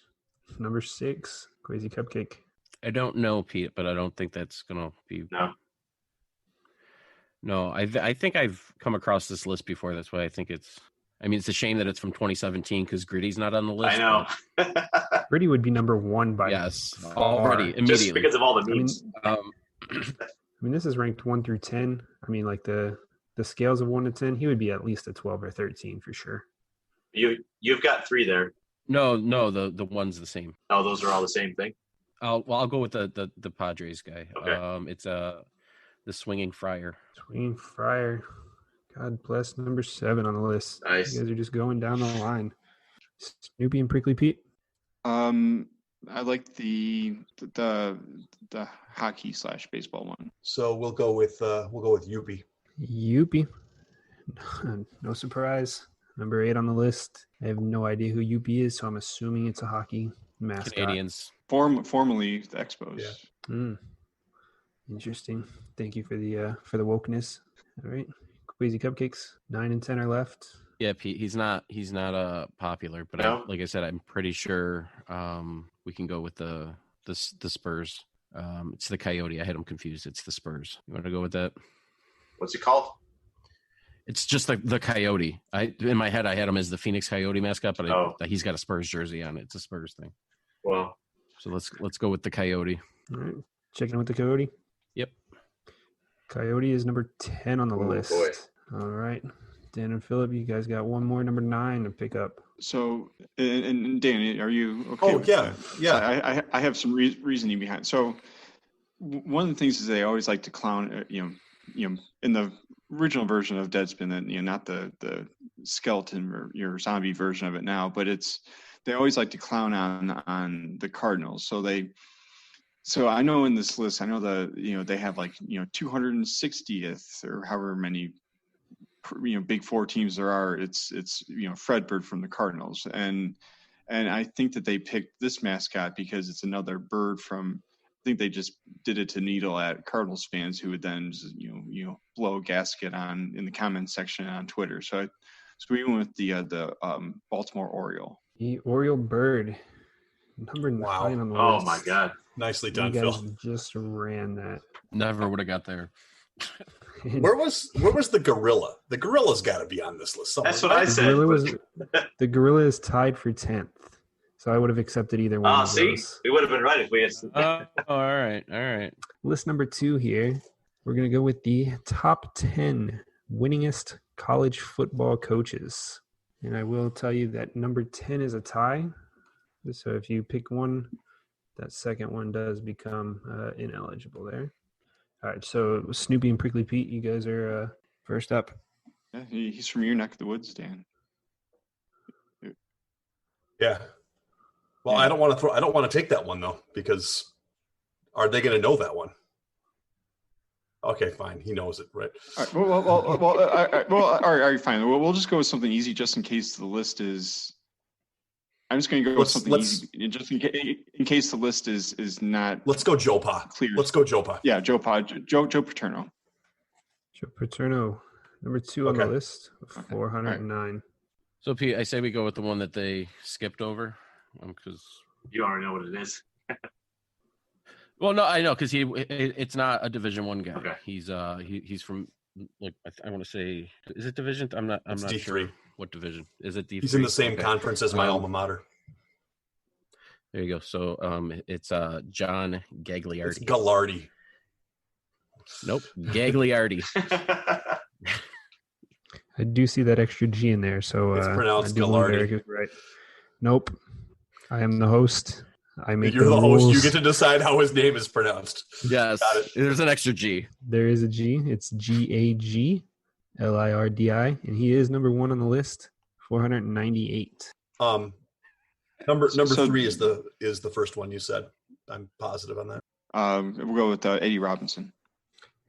[SPEAKER 2] Number 6, Crazy Cupcake.
[SPEAKER 4] I don't know, Pete, but I don't think that's gonna be. No, I think I've come across this list before. That's why I think it's. I mean, it's a shame that it's from 2017 because Gritty's not on the list.
[SPEAKER 3] I know.
[SPEAKER 2] Gritty would be number 1 by
[SPEAKER 4] already immediately.
[SPEAKER 3] Just because of all the memes.
[SPEAKER 2] I mean, this is ranked 1 through 10. I mean, like the scales of 1 to 10, he would be at least a 12 or 13 for sure.
[SPEAKER 3] You've got 3 there.
[SPEAKER 4] No, the one's the same.
[SPEAKER 3] Oh, those are all the same thing.
[SPEAKER 4] I'll go with the Padres guy.
[SPEAKER 3] Okay.
[SPEAKER 4] It's the Swinging Friar.
[SPEAKER 2] Swinging Friar. God bless number 7 on the list.
[SPEAKER 3] Nice.
[SPEAKER 2] You guys are just going down the line. Snoopy and Prickly Pete.
[SPEAKER 5] I like the hockey / baseball one.
[SPEAKER 6] So we'll go with Youpie.
[SPEAKER 2] Youpie. No surprise. Number 8 on the list. I have no idea who Youpie is, so I'm assuming it's a hockey mascot.
[SPEAKER 4] Canadians.
[SPEAKER 5] Formerly the Expos.
[SPEAKER 6] Yeah.
[SPEAKER 2] Interesting. Thank you for the wokeness. All right. Queasy Cupcakes. 9 and 10 are left.
[SPEAKER 4] Yeah, Pete. He's not popular, but
[SPEAKER 3] No?
[SPEAKER 4] like I said, I'm pretty sure we can go with the Spurs. It's the Coyote. I had him confused. It's the Spurs. You want to go with that?
[SPEAKER 3] What's it called?
[SPEAKER 4] It's just the Coyote. In my head, I had him as the Phoenix Coyote mascot, but he's got a Spurs jersey on it. It's a Spurs thing.
[SPEAKER 3] Well,
[SPEAKER 4] So let's go with the Coyote.
[SPEAKER 2] All right. Checking with the Coyote.
[SPEAKER 4] Yep.
[SPEAKER 2] Coyote is number 10 on the list.
[SPEAKER 3] Boy.
[SPEAKER 2] All right. Dan and Philip, you guys got one more, number 9 to pick up.
[SPEAKER 5] So, and Dan, are you okay?
[SPEAKER 6] Oh,
[SPEAKER 5] with
[SPEAKER 6] yeah,
[SPEAKER 5] that?
[SPEAKER 6] yeah.
[SPEAKER 5] I have some reasoning behind. So, one of the things is they always like to clown, in the original version of Deadspin, that not the skeleton or your zombie version of it now, but they always like to clown on the Cardinals. So I know in this list, I know they have 260th or however many big 4 teams there are. It's Fredbird from the Cardinals, and I think that they picked this mascot because it's another bird from. I think they just did it to needle at Cardinals fans who would then blow a gasket in the comments section on Twitter. So we went with the Baltimore Oriole.
[SPEAKER 2] The Oriole Bird, number 9
[SPEAKER 6] Wow.
[SPEAKER 2] on the list.
[SPEAKER 3] oh my God.
[SPEAKER 6] Nicely
[SPEAKER 2] You
[SPEAKER 6] done,
[SPEAKER 2] guys
[SPEAKER 6] Phil.
[SPEAKER 2] just ran that.
[SPEAKER 4] Never would have got there.
[SPEAKER 6] Where was the gorilla? The gorilla's got to be on this list somewhere.
[SPEAKER 3] That's what I
[SPEAKER 2] The
[SPEAKER 3] said.
[SPEAKER 2] the gorilla is tied for 10th, so I would have accepted either one. Of
[SPEAKER 3] See,
[SPEAKER 2] those.
[SPEAKER 3] we would have been right if we had.
[SPEAKER 4] All right.
[SPEAKER 2] List number 2 here. We're gonna go with the top 10 winningest college football coaches, and I will tell you that number 10 is a tie. So if you pick one, that second one does become ineligible there. All right, so Snoopy and Prickly Pete, you guys are first up.
[SPEAKER 5] Yeah, he's from your neck of the woods, Dan.
[SPEAKER 6] Yeah. Well, I don't want to take that one though, because are they going to know that one? Okay, fine. He knows it, right?
[SPEAKER 5] All right, all right, fine. We'll just go with something easy, just in case the list is. I'm just going to go with something easy, just in case the list is not.
[SPEAKER 6] Let's go Joe Pa.
[SPEAKER 5] Clear.
[SPEAKER 6] Let's go Joe Pa.
[SPEAKER 5] Yeah, Joe Pa, Joe Paterno.
[SPEAKER 2] Joe Paterno, number 2 on the list, 409.
[SPEAKER 5] Right.
[SPEAKER 4] So Pete, I say we go with the one that they skipped over, because.
[SPEAKER 3] You already know what it is.
[SPEAKER 4] Well, no, I know because it's not a Division I guy.
[SPEAKER 3] Okay.
[SPEAKER 4] He's from I want to say, is it Division? I'm not
[SPEAKER 6] D3.
[SPEAKER 4] sure what division is it. D3?
[SPEAKER 6] He's in the same conference as my alma mater.
[SPEAKER 4] There you go. So it's John Gagliardi.
[SPEAKER 6] It's Gallardi.
[SPEAKER 4] Nope, Gagliardi.
[SPEAKER 2] I do see that extra G in there, so
[SPEAKER 6] It's pronounced
[SPEAKER 2] I do wonder
[SPEAKER 6] Gallardi.
[SPEAKER 2] if it's right. Nope. I am the host. I make
[SPEAKER 6] You're the host.
[SPEAKER 2] rules.
[SPEAKER 6] You get to decide how his name is pronounced.
[SPEAKER 4] Yes,
[SPEAKER 6] Got it.
[SPEAKER 4] there's an extra G.
[SPEAKER 2] There is a G. It's Gagliardi, and he is number 1 on the list, 498.
[SPEAKER 6] Number 3 is the first one you said. I'm positive on that.
[SPEAKER 5] We'll go with Eddie Robinson.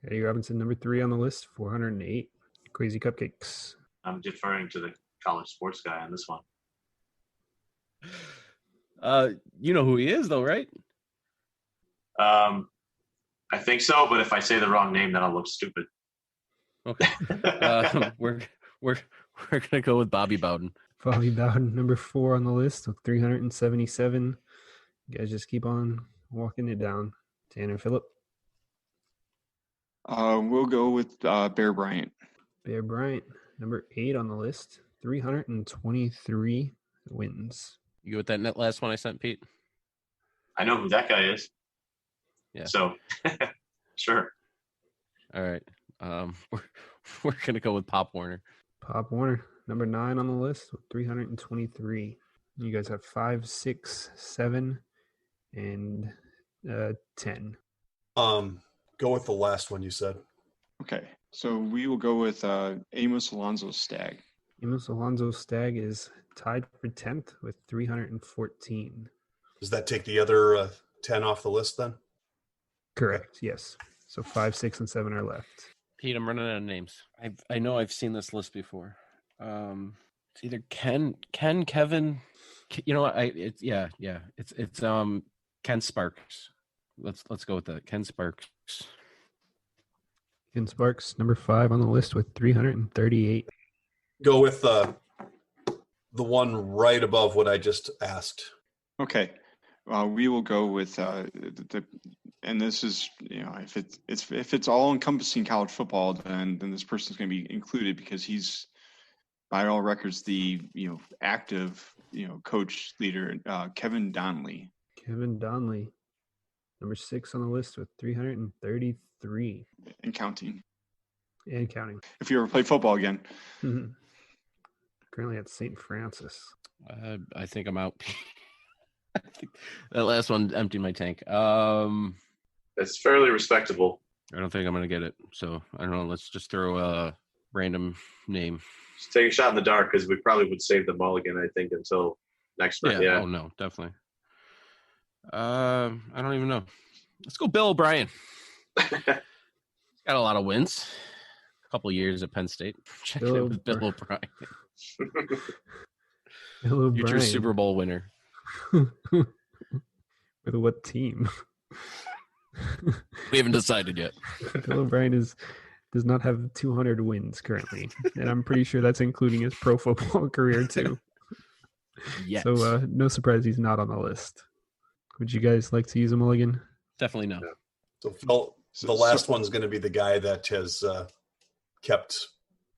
[SPEAKER 2] Eddie Robinson, number 3 on the list, 408. Crazy Cupcakes.
[SPEAKER 3] I'm deferring to the college sports guy on this one.
[SPEAKER 4] You know who he is, though, right?
[SPEAKER 3] I think so, but if I say the wrong name, then I'll look stupid.
[SPEAKER 4] Okay. We're gonna go with Bobby Bowden.
[SPEAKER 2] Bobby Bowden, number 4 on the list with 377. You guys just keep on walking it down. Tanner Phillip.
[SPEAKER 5] We'll go with Bear Bryant.
[SPEAKER 2] Bear Bryant, number 8 on the list, 323 wins.
[SPEAKER 4] You go with that last one I sent, Pete?
[SPEAKER 3] I know who that guy is.
[SPEAKER 4] Yeah.
[SPEAKER 3] So, sure.
[SPEAKER 4] All right. We're gonna go with Pop Warner.
[SPEAKER 2] Pop Warner, Number 9 on the list with 323. You guys have 5, 6, 7, and 10.
[SPEAKER 6] Go with the last one you said.
[SPEAKER 5] Okay, so we will go with Amos Alonso Stagg.
[SPEAKER 2] Amos Alonso Stagg is tied for 10th with 314.
[SPEAKER 6] Does that take the other 10 off the list then?
[SPEAKER 2] Correct, yes. So 5, 6, and 7 are left.
[SPEAKER 4] Pete, I'm running out of names. I know I've seen this list before. It's either Ken, Kevin. You know what? It's Ken Sparks. Let's go with that. Ken Sparks.
[SPEAKER 2] Ken Sparks, number 5 on the list with 338.
[SPEAKER 6] Go with the one right above what I just asked.
[SPEAKER 5] Okay, we will go with and this is, if it's all encompassing college football, then this person's going to be included because he's, by all records, the active coach leader, Kevin Donnelly.
[SPEAKER 2] Kevin Donnelly, number 6 on the list with 333.
[SPEAKER 5] And counting.
[SPEAKER 2] And counting.
[SPEAKER 5] If you ever play football again.
[SPEAKER 2] Currently at St. Francis.
[SPEAKER 4] I think I'm out. I think that last one emptied my tank.
[SPEAKER 3] That's fairly respectable.
[SPEAKER 4] I don't think I'm going to get it. So, I don't know. Let's just throw a random name.
[SPEAKER 3] Just take a shot in the dark because we probably would save the mulligan, I think, until next round. Yeah.
[SPEAKER 4] Oh, no, definitely. I don't even know. Let's go Bill O'Brien. Got a lot of wins. A couple years at Penn State. Check it with Bill O'Brien.
[SPEAKER 2] Bill O'Brien.
[SPEAKER 4] Future Super Bowl winner.
[SPEAKER 2] With what team?
[SPEAKER 4] We haven't decided yet.
[SPEAKER 2] Bill O'Brien does not have 200 wins currently, and I'm pretty sure that's including his pro football career too.
[SPEAKER 4] Yes.
[SPEAKER 2] So no surprise he's not on the list. Would you guys like to use a mulligan?
[SPEAKER 4] Definitely no.
[SPEAKER 6] So Phil, the last one's going to be the guy that has kept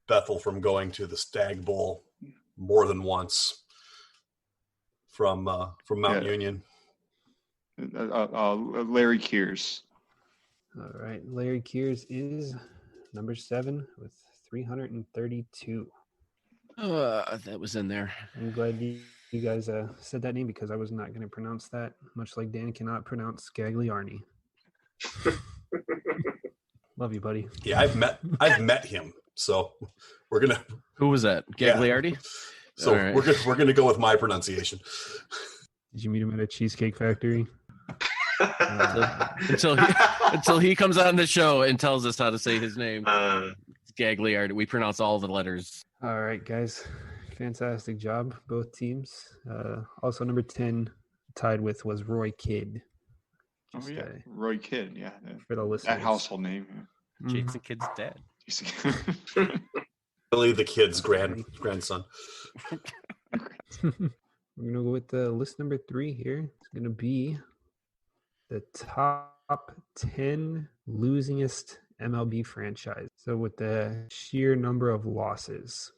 [SPEAKER 6] Bethel from going to the Stag Bowl more than once from Mount Union.
[SPEAKER 5] Larry Kears.
[SPEAKER 2] All right, Larry Kears is number 7 with 332.
[SPEAKER 4] That was in there.
[SPEAKER 2] I'm glad you guys said that name because I was not going to pronounce that, much like Dan cannot pronounce Gagliardi. Love you, buddy.
[SPEAKER 6] Yeah, I've met him, so we're gonna.
[SPEAKER 4] Who was that? Gagliardi.
[SPEAKER 6] Yeah. So right. we're gonna go with my pronunciation.
[SPEAKER 2] Did you meet him at a Cheesecake Factory?
[SPEAKER 4] Until he comes on the show and tells us how to say his name. Gagliardi. We pronounce all the letters.
[SPEAKER 2] All right, guys. Fantastic job, both teams. Also, number 10 tied with was Roy Kidd.
[SPEAKER 5] Just, Roy Kidd, yeah.
[SPEAKER 2] For the listeners.
[SPEAKER 5] That household name.
[SPEAKER 4] Yeah. Jason Kidd's dad.
[SPEAKER 6] Billy the Kid's grandson.
[SPEAKER 2] We're going to go with the list number 3 here. It's going to be the top 10 losingest MLB franchise. So with the sheer number of losses.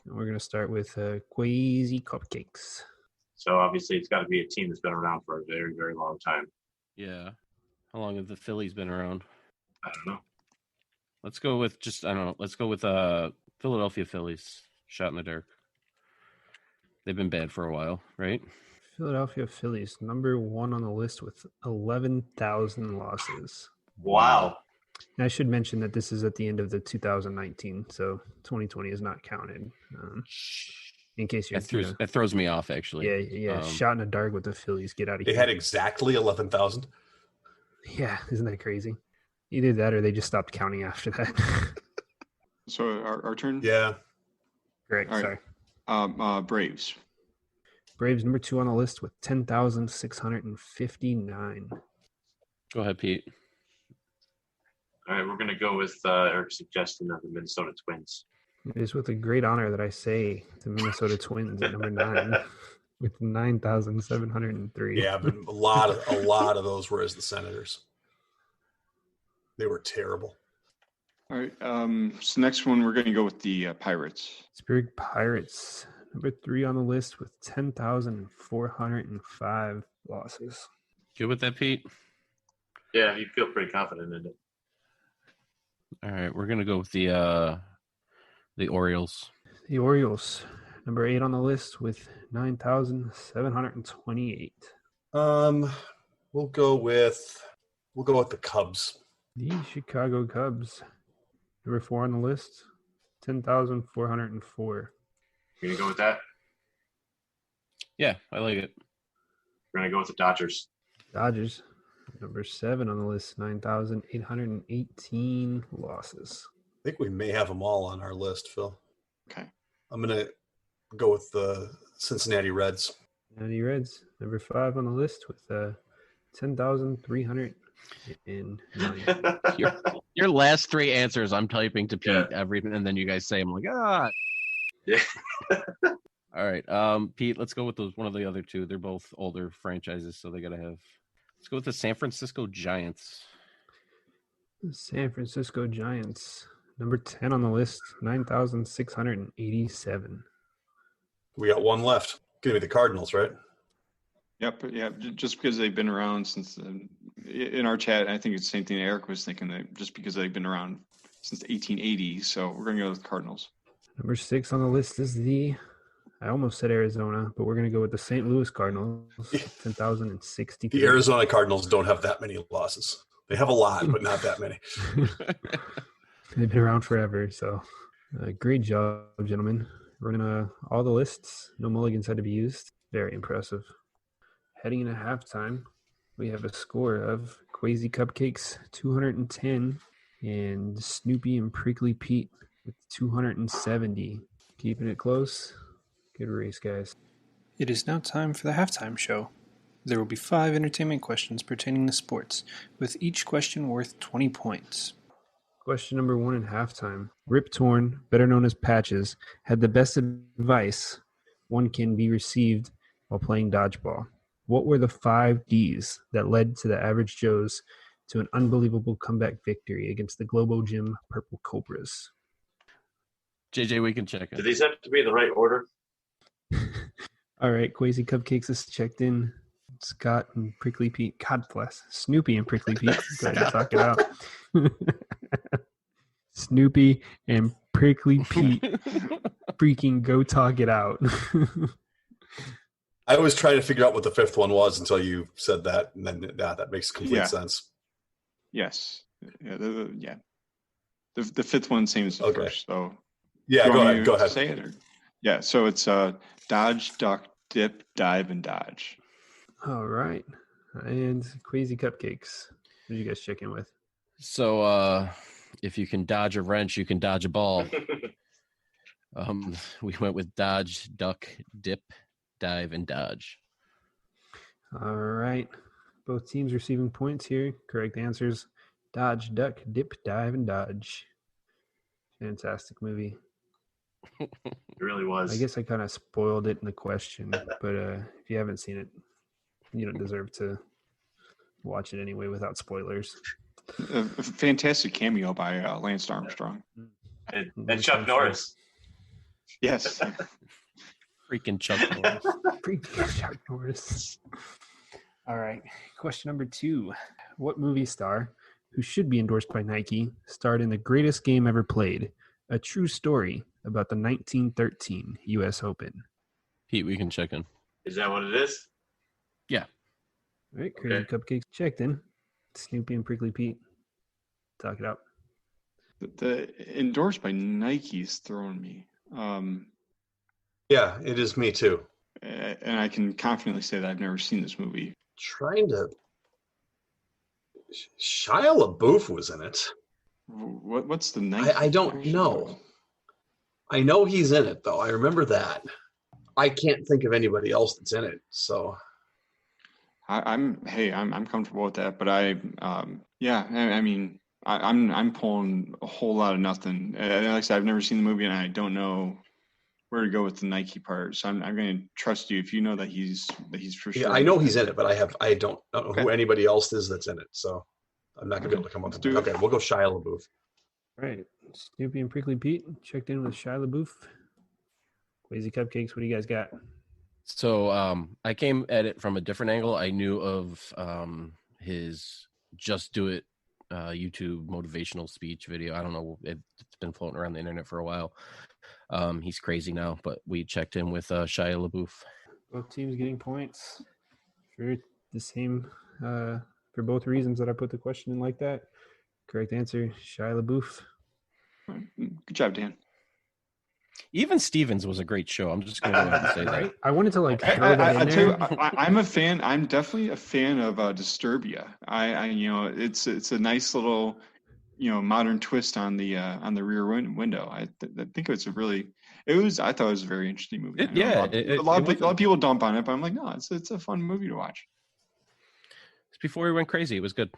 [SPEAKER 2] And we're going to start with Quasi Cupcakes.
[SPEAKER 3] So obviously it's got to be a team that's been around for a very, very long time.
[SPEAKER 4] Yeah. How long have the Phillies been around?
[SPEAKER 3] I don't know.
[SPEAKER 4] Let's go with Let's go with Philadelphia Phillies. Shot in the dark. They've been bad for a while, right?
[SPEAKER 2] Philadelphia Phillies, number 1 on the list with 11,000 losses.
[SPEAKER 3] Wow.
[SPEAKER 2] And I should mention that this is at the end of the 2019, so 2020 is not counted. In case you're
[SPEAKER 4] that throws me off, actually.
[SPEAKER 2] Yeah. Shot in the dark with the Phillies. Get out of here.
[SPEAKER 6] They had exactly 11,000.
[SPEAKER 2] Yeah, isn't that crazy? Either that or they just stopped counting after that.
[SPEAKER 5] So our turn?
[SPEAKER 6] Yeah.
[SPEAKER 2] Great.
[SPEAKER 5] Right.
[SPEAKER 2] Sorry.
[SPEAKER 5] Braves.
[SPEAKER 2] Braves number 2 on the list with 10,659.
[SPEAKER 4] Go ahead, Pete.
[SPEAKER 3] All right, we're going to go with Eric's suggestion of the Minnesota Twins.
[SPEAKER 2] It is with a great honor that I say the Minnesota Twins at number 9 with 9,703.
[SPEAKER 6] Yeah, but a lot of those were as the Senators. They were terrible.
[SPEAKER 5] All right. So next one, we're going to go with the Pirates.
[SPEAKER 2] Pittsburgh Pirates, number 3 on the list with 10,405 losses.
[SPEAKER 4] Good with that, Pete?
[SPEAKER 3] Yeah, you feel pretty confident in it.
[SPEAKER 4] All right, we're going to go with the Orioles.
[SPEAKER 2] The Orioles, number 8 on the list with 9,728.
[SPEAKER 6] We'll go with the Cubs.
[SPEAKER 2] The Chicago Cubs, number 4 on the list, 10,404.
[SPEAKER 3] You're going to go with that?
[SPEAKER 4] Yeah, I like it.
[SPEAKER 3] We're going to go with the Dodgers.
[SPEAKER 2] Dodgers, number 7 on the list, 9,818 losses.
[SPEAKER 6] I think we may have them all on our list, Phil.
[SPEAKER 5] Okay.
[SPEAKER 6] I'm going to go with the Cincinnati Reds.
[SPEAKER 2] Cincinnati Reds, number 5 on the list with 10,309.
[SPEAKER 4] Your last 3 answers, I'm typing to Pete everything, and then you guys say, I'm like, ah.
[SPEAKER 3] Yeah.
[SPEAKER 4] All right, Pete, let's go with one of the other 2. They're both older franchises, so they got to have. Let's go with the San Francisco Giants.
[SPEAKER 2] San Francisco Giants, number 10 on the list, 9,687.
[SPEAKER 6] We got one left. Give me the Cardinals, right?
[SPEAKER 5] Yep. Yeah. Just because they've been around since in our chat, I think it's the same thing Eric was thinking, that just because they've been around since 1880. So we're going to go with the Cardinals.
[SPEAKER 2] Number 6 on the list is I almost said Arizona, but we're going to go with the St. Louis Cardinals, 10,060.
[SPEAKER 6] The Arizona Cardinals don't have that many losses. They have a lot, but not that many.
[SPEAKER 2] They've been around forever. So great job, gentlemen. Running all the lists. No mulligans had to be used. Very impressive. Heading into halftime, we have a score of Quasi Cupcakes 210 and Snoopy and Prickly Pete with 270. Keeping it close. Good race, guys.
[SPEAKER 8] It is now time for the halftime show. There will be 5 entertainment questions pertaining to sports, with each question worth 20 points.
[SPEAKER 2] Question number 1 in halftime. Rip Torn, better known as Patches, had the best advice one can be received while playing dodgeball. What were the 5 Ds that led to the Average Joes to an unbelievable comeback victory against the Globo Gym Purple Cobras?
[SPEAKER 4] JJ, we can check it.
[SPEAKER 3] Do these have to be in the right order?
[SPEAKER 2] All right, Quasi Cupcakes is checked in. Scott and Prickly Pete, God bless. Snoopy and Prickly Pete, go ahead and talk it out. Snoopy and Prickly Pete, freaking go talk it out.
[SPEAKER 6] I was trying to figure out what the 5th one was until you said that, and then that makes complete sense.
[SPEAKER 5] Yes. Yeah. The 5th one seems the first. So
[SPEAKER 6] yeah, go ahead.
[SPEAKER 5] Say it. Yeah. So it's dodge, duck, dip, dive, and dodge.
[SPEAKER 2] All right. And Quasi Cupcakes. What did you guys check in with?
[SPEAKER 4] So if you can dodge a wrench, you can dodge a ball. We went with dodge, duck, dip, dive, and dodge.
[SPEAKER 2] All right. Both teams receiving points here. Correct answers: dodge, duck, dip, dive, and dodge. Fantastic movie.
[SPEAKER 3] It really was.
[SPEAKER 2] I guess I kind of spoiled it in the question, but if you haven't seen it, you don't deserve to watch it anyway without spoilers.
[SPEAKER 5] A fantastic cameo by Lance Armstrong.
[SPEAKER 3] And Chuck Norris.
[SPEAKER 5] Yes.
[SPEAKER 4] Freaking Chuck Norris.
[SPEAKER 2] Freaking Chuck Norris. All right. Question number 2. What movie star, who should be endorsed by Nike, starred in The Greatest Game Ever Played, a true story about the 1913 U.S. Open?
[SPEAKER 4] Pete, we can check in.
[SPEAKER 3] Is that what it is?
[SPEAKER 4] Yeah.
[SPEAKER 2] All right. Crazy Cupcakes checked in. Snoopy and Prickly Pete, talk it out.
[SPEAKER 5] The endorsed by Nike's throwing me.
[SPEAKER 6] Yeah, it is me too.
[SPEAKER 5] And I can confidently say that I've never seen this movie.
[SPEAKER 6] Shia LaBeouf was in it.
[SPEAKER 5] What's the Nike?
[SPEAKER 6] I don't know. I know he's in it though. I remember that. I can't think of anybody else that's in it. So
[SPEAKER 5] I'm comfortable with that, but I'm pulling a whole lot of nothing. Like I said, I've never seen the movie and I don't know where to go with the Nike part. So I'm going to trust you if you know that he's for sure.
[SPEAKER 6] Yeah, I know he's in it, but I don't know who anybody else is that's in it. So I'm not going to be able to come up with it. Okay, we'll go Shia LaBeouf.
[SPEAKER 2] All right, Snoopy and Prickly Pete checked in with Shia LaBeouf. Quasi Cupcakes, what do you guys got?
[SPEAKER 4] So I came at it from a different angle. I knew of his Just Do It YouTube motivational speech video. I don't know. It's been floating around the internet for a while. He's crazy now, but we checked in with Shia LaBeouf.
[SPEAKER 2] Both teams getting points for the same, for both reasons that I put the question in like that. Correct answer, Shia LaBeouf.
[SPEAKER 5] Good job, Dan.
[SPEAKER 4] Even Stevens was a great show. I'm just going to go ahead and say
[SPEAKER 2] Right?
[SPEAKER 4] that.
[SPEAKER 2] I wanted to throw that in there.
[SPEAKER 5] I'm a fan. I'm definitely a fan of Disturbia. It's a nice little, modern twist on the Rear Window. I think I thought it was a very interesting movie. A lot of people dump on it, but I'm like, no, it's a fun movie to watch.
[SPEAKER 4] It's before he went crazy. It was good.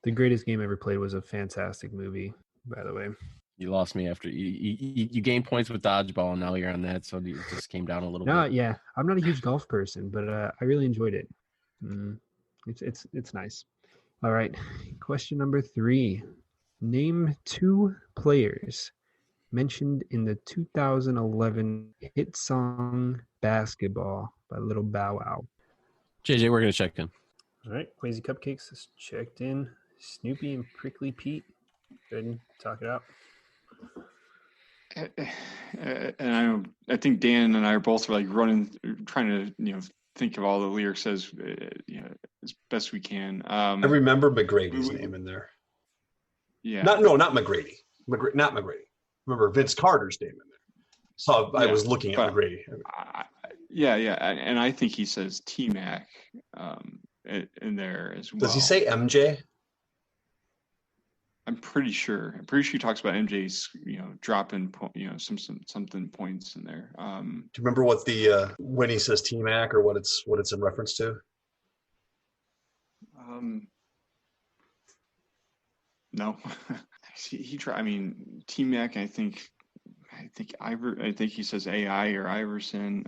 [SPEAKER 2] The Greatest Game Ever Played was a fantastic movie, by the way.
[SPEAKER 4] You lost me after you gained points with dodgeball, and now you're on that, so it just came down a little bit.
[SPEAKER 2] Yeah, I'm not a huge golf person, but I really enjoyed it. It's nice. All right, question number 3. Name 2 players mentioned in the 2011 hit song "Basketball" by Little Bow Wow.
[SPEAKER 4] JJ, we're gonna check in.
[SPEAKER 2] All right, Quasi Cupcakes is checked in. Snoopy and Prickly Pete, go ahead and talk it out.
[SPEAKER 5] And I think Dan and I are both trying to think of all the lyrics as best we can. I
[SPEAKER 6] remember McGrady's name in there.
[SPEAKER 5] Yeah.
[SPEAKER 6] Not McGrady. Not McGrady. Remember Vince Carter's name in there. So I was looking at McGrady.
[SPEAKER 5] And I think he says T-Mac in there as well.
[SPEAKER 6] Does he say MJ?
[SPEAKER 5] I'm pretty sure he talks about MJ's, dropping, something points in there.
[SPEAKER 6] Do you remember what the when he says T-Mac or what it's in reference to?
[SPEAKER 5] No. T-Mac. I think he says AI or Iverson.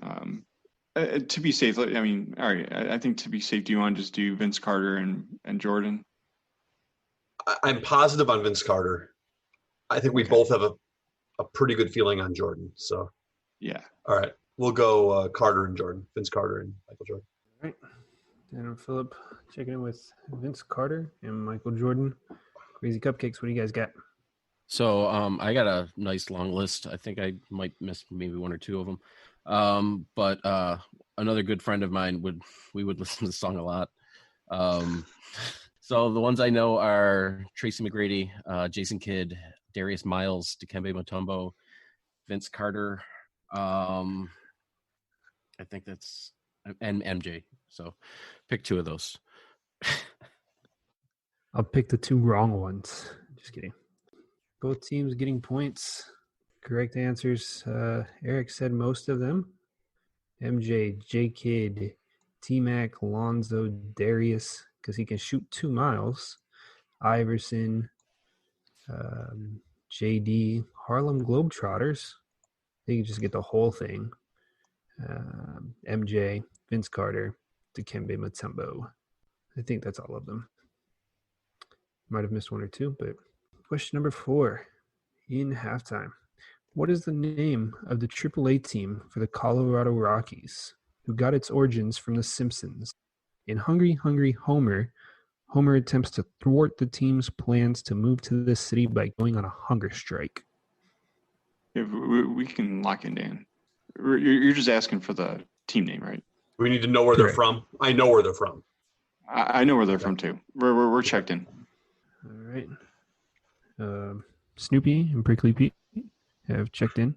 [SPEAKER 5] To be safe, all right. I think to be safe, do you want to just do Vince Carter and Jordan?
[SPEAKER 6] I'm positive on Vince Carter. I think we both have a pretty good feeling on Jordan. So,
[SPEAKER 5] yeah.
[SPEAKER 6] All right. We'll go Carter and Jordan. Vince Carter and Michael Jordan.
[SPEAKER 2] All right. Dan and Philip checking in with Vince Carter and Michael Jordan. Crazy Cupcakes, what do you guys got?
[SPEAKER 4] So I got a nice long list. I think I might miss maybe 1 or 2 of them. But another good friend of mine we would listen to the song a lot. So the ones I know are Tracy McGrady, Jason Kidd, Darius Miles, Dikembe Mutombo, Vince Carter. I think that's and MJ. So pick 2 of those.
[SPEAKER 2] I'll pick the 2 wrong ones. Just kidding. Both teams getting points. Correct answers. Eric said most of them. MJ, J Kidd, T-Mac, Lonzo, Darius, because he can shoot 2 miles. Iverson, JD, Harlem Globetrotters. They can just get the whole thing. MJ, Vince Carter, Dikembe Mutombo. I think that's all of them. Might have missed 1 or 2, but question number 4 in halftime. What is the name of the AAA team for the Colorado Rockies, who got its origins from The Simpsons? In Hungry Hungry Homer, Homer attempts to thwart the team's plans to move to the city by going on a hunger strike.
[SPEAKER 5] Yeah, we can lock in, Dan. You're just asking for the team name, right?
[SPEAKER 6] We need to know where they're from. I know where they're from.
[SPEAKER 5] I know where they're from too. We're checked in.
[SPEAKER 2] All right. Snoopy and Prickly Pete have checked in.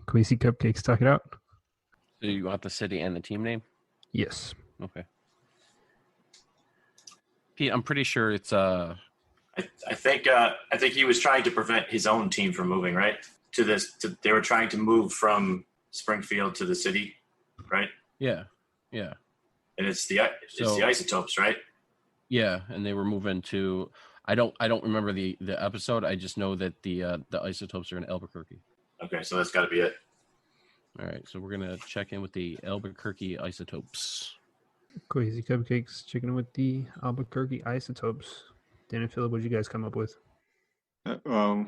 [SPEAKER 2] Quasi Cupcakes, talk it out.
[SPEAKER 4] So you want the city and the team name?
[SPEAKER 2] Yes.
[SPEAKER 4] Okay. Pete, I'm pretty sure it's
[SPEAKER 3] I think he was trying to prevent his own team from moving, right? They were trying to move from Springfield to the city, right?
[SPEAKER 4] Yeah.
[SPEAKER 3] And it's the Isotopes, right?
[SPEAKER 4] Yeah, and they were moving to. I don't remember the episode. I just know that the Isotopes are in Albuquerque.
[SPEAKER 3] Okay, so that's got to be it.
[SPEAKER 4] All right, so we're gonna check in with the Albuquerque Isotopes.
[SPEAKER 2] Crazy Cupcakes checking in with the Albuquerque Isotopes. Dan and Philip, what did you guys come up with?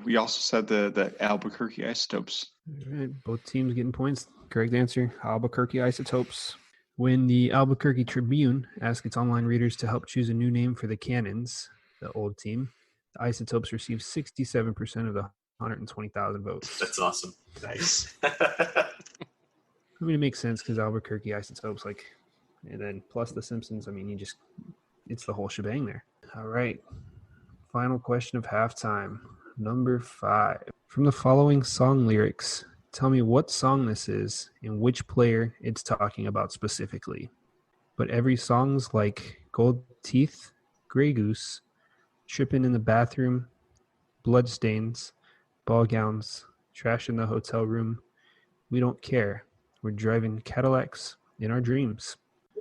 [SPEAKER 5] We also said the Albuquerque Isotopes.
[SPEAKER 2] All right, both teams getting points. Correct answer, Albuquerque Isotopes. When the Albuquerque Tribune asked its online readers to help choose a new name for the Cannons, the old team, the Isotopes received 67% of the 120,000 votes.
[SPEAKER 3] That's awesome.
[SPEAKER 6] Nice.
[SPEAKER 2] I mean, it makes sense because Albuquerque Isotopes, and then plus The Simpsons. I mean, it's the whole shebang there. All right. Final question of halftime. Number 5. From the following song lyrics, tell me what song this is and which player it's talking about specifically. But every song's like Gold Teeth, Grey Goose, Trippin' in the Bathroom, Bloodstains, Ball Gowns, Trash in the Hotel Room. We don't care. We're driving Cadillacs in our dreams.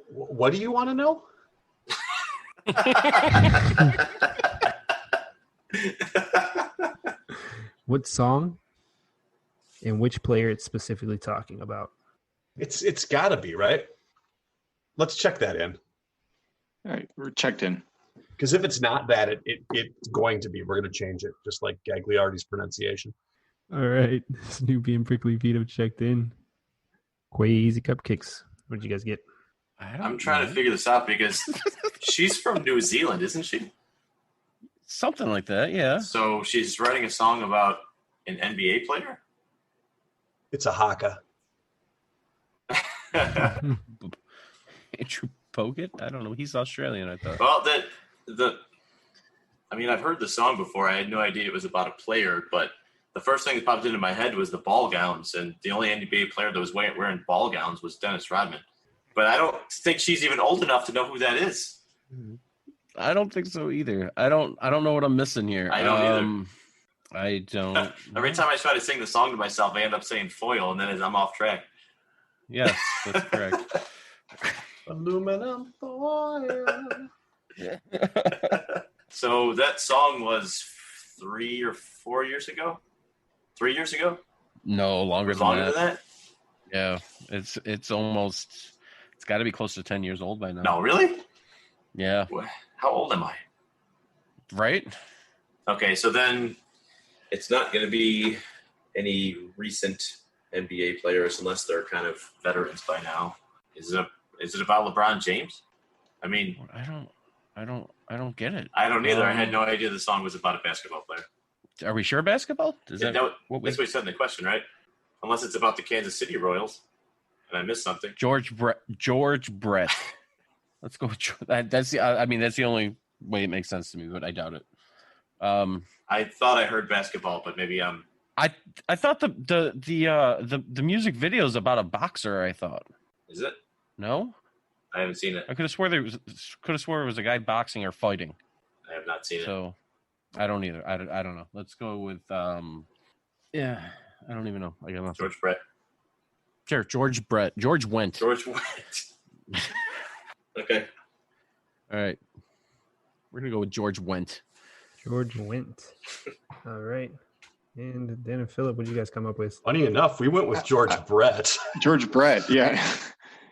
[SPEAKER 6] What do you want to know?
[SPEAKER 2] What song and which player it's specifically talking about?
[SPEAKER 6] It's got to be, right? Let's check that in.
[SPEAKER 5] All right, we're checked in.
[SPEAKER 6] Because if it's not that, it's going to be. We're going to change it, just like Gagliardi's pronunciation.
[SPEAKER 2] All right. Snoopy and Prickly Feet have checked in. Crazy Cupcakes. What did you guys get?
[SPEAKER 3] I'm trying to figure this out because she's from New Zealand, isn't she?
[SPEAKER 4] Something like that, yeah.
[SPEAKER 3] So she's writing a song about an NBA player?
[SPEAKER 6] It's a haka.
[SPEAKER 4] Andrew Bogut? I don't know. He's Australian, I thought.
[SPEAKER 3] Well, I've heard the song before. I had no idea it was about a player, but the first thing that popped into my head was the ball gowns, and the only NBA player that was wearing ball gowns was Dennis Rodman. But I don't think she's even old enough to know who that is.
[SPEAKER 4] I don't think so either. I don't know what I'm missing here.
[SPEAKER 3] I don't either.
[SPEAKER 4] I don't.
[SPEAKER 3] Every time I try to sing the song to myself, I end up saying foil, and then I'm off track.
[SPEAKER 4] Yes, that's correct.
[SPEAKER 6] Aluminum foil.
[SPEAKER 3] So that song was 3 or 4 years ago? 3 years ago?
[SPEAKER 4] No, longer than
[SPEAKER 3] Longer
[SPEAKER 4] that.
[SPEAKER 3] than that?
[SPEAKER 4] Yeah, it's almost. It's got to be close to 10 years old by now.
[SPEAKER 3] No, really?
[SPEAKER 4] Yeah.
[SPEAKER 3] How old am I?
[SPEAKER 4] Right?
[SPEAKER 3] Okay, so then it's not going to be any recent NBA players unless they're kind of veterans by now. Is it about LeBron James? I mean,
[SPEAKER 4] I don't get it.
[SPEAKER 3] I don't either. I had no idea the song was about a basketball player.
[SPEAKER 4] Are we sure basketball?
[SPEAKER 3] That's what he said in the question, right? Unless it's about the Kansas City Royals, and I missed something.
[SPEAKER 4] George Brett. Let's go with that. That's the only way it makes sense to me, but I doubt it.
[SPEAKER 3] I thought I heard basketball, but maybe I'm.
[SPEAKER 4] I thought the music video is about a boxer. I thought.
[SPEAKER 3] Is it?
[SPEAKER 4] No,
[SPEAKER 3] I haven't seen it.
[SPEAKER 4] I could have swore it was a guy boxing or fighting.
[SPEAKER 3] I have not seen it.
[SPEAKER 4] So I don't either. I don't know. Let's go with yeah. I don't even know. I got
[SPEAKER 3] George Brett.
[SPEAKER 4] Sure, George Brett. George Wendt.
[SPEAKER 3] George Wendt. Okay.
[SPEAKER 4] All right. We're gonna go with George Wendt.
[SPEAKER 2] George Wendt. All right. And Dan and Philip, what did you guys come up with?
[SPEAKER 6] Funny enough, we went with George Brett.
[SPEAKER 5] George Brett, yeah.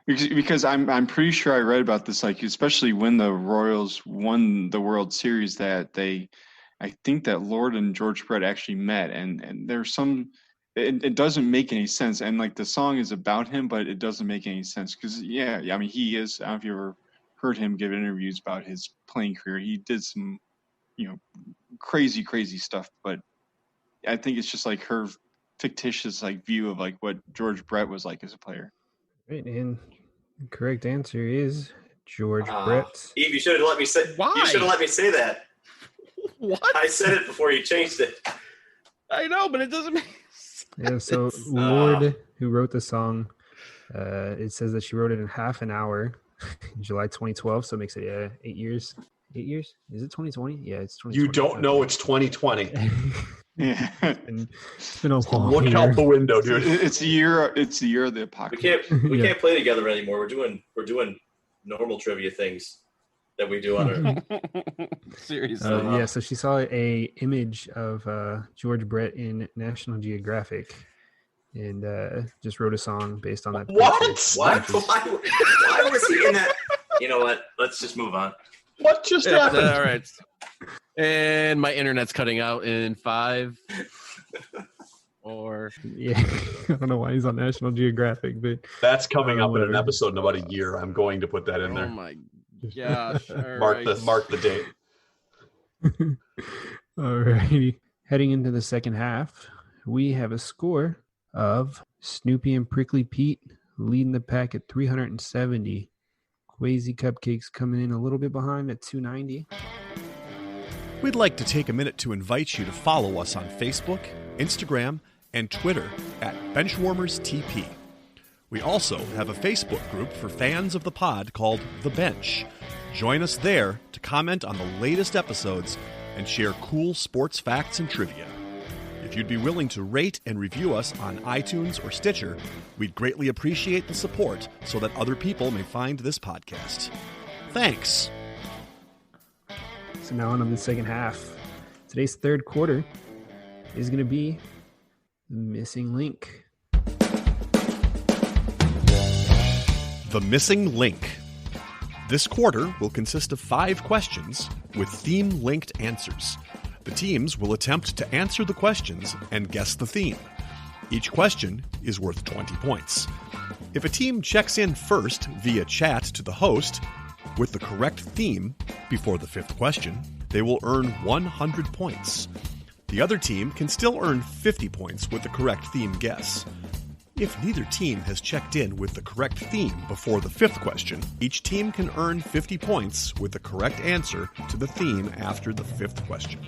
[SPEAKER 5] Because I'm pretty sure I read about this, like especially when the Royals won the World Series, that I think that Lord and George Brett actually met, and there's some. It doesn't make any sense, and like the song is about him, but it doesn't make any sense because I mean he is. I don't know if you ever heard him give interviews about his playing career. He did some, crazy stuff, but I think it's just like her fictitious like view of like what George Brett was like as a player.
[SPEAKER 2] Right, and the correct answer is George Brett.
[SPEAKER 3] Eve, you should have let me say.
[SPEAKER 4] Why?
[SPEAKER 3] You should have let me say that.
[SPEAKER 4] What?
[SPEAKER 3] I said it before you changed it.
[SPEAKER 4] I know, but it doesn't make sense.
[SPEAKER 2] Yeah, so Lord, who wrote the song, it says that she wrote it in half an hour in July 2012, so it makes it 8 years. 8 years? Is it 2020? Yeah, it's 2020.
[SPEAKER 6] You don't know it's 2020.
[SPEAKER 5] Yeah,
[SPEAKER 2] it's been a long
[SPEAKER 6] Look
[SPEAKER 2] year.
[SPEAKER 6] out the window, dude.
[SPEAKER 5] it's the year. It's the year of the apocalypse.
[SPEAKER 3] We can't play together anymore. We're doing normal trivia things that we do on our.
[SPEAKER 4] Seriously.
[SPEAKER 2] Yeah, so she saw a image of George Brett in National Geographic and just wrote a song based on that.
[SPEAKER 6] What?
[SPEAKER 3] Why was he in that? You know what? Let's just move on.
[SPEAKER 6] What just happened?
[SPEAKER 4] All right. And my internet's cutting out in 5, 4.
[SPEAKER 2] Yeah, I don't know why he's on National Geographic, but
[SPEAKER 6] That's coming up in an
[SPEAKER 2] whatever.
[SPEAKER 6] episode in about a year. I'm going to put that in
[SPEAKER 4] Oh
[SPEAKER 6] there.
[SPEAKER 4] my gosh. All
[SPEAKER 6] Mark
[SPEAKER 4] right.
[SPEAKER 6] the date.
[SPEAKER 2] alrighty. Heading into the second half, we have a score of Snoopy and Prickly Pete leading the pack at 370. Quasi Cupcakes coming in a little bit behind at 290.
[SPEAKER 7] We'd like to take a minute to invite you to follow us on Facebook, Instagram, and Twitter at BenchwarmersTP. We also have a Facebook group for fans of the pod called The Bench. Join us there to comment on the latest episodes and share cool sports facts and trivia. If you'd be willing to rate and review us on iTunes or Stitcher, we'd greatly appreciate the support so that other people may find this podcast. Thanks.
[SPEAKER 2] So now on to the second half. Today's third quarter is going to be the missing link.
[SPEAKER 7] The Missing Link. This quarter will consist of 5 questions with theme-linked answers. The teams will attempt to answer the questions and guess the theme. Each question is worth 20 points. If a team checks in first via chat to the host with the correct theme before the 5th question, they will earn 100 points. The other team can still earn 50 points with the correct theme guess. If neither team has checked in with the correct theme before the 5th question, each team can earn 50 points with the correct answer to the theme after the 5th question.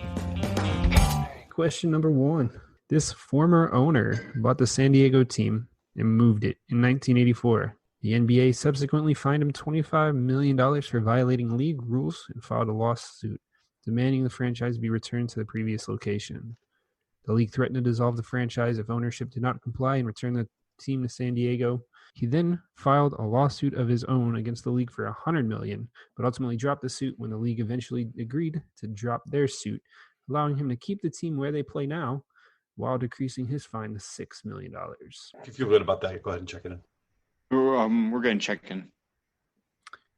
[SPEAKER 2] Question number 1. This former owner bought the San Diego team and moved it in 1984. The NBA subsequently fined him $25 million for violating league rules and filed a lawsuit demanding the franchise be returned to the previous location. The league threatened to dissolve the franchise if ownership did not comply and return the team to San Diego. He then filed a lawsuit of his own against the league for $100 million, but ultimately dropped the suit when the league eventually agreed to drop their suit, allowing him to keep the team where they play now while decreasing his fine to $6 million.
[SPEAKER 6] If you feel good about that, go ahead and check it in.
[SPEAKER 5] We're going to check in.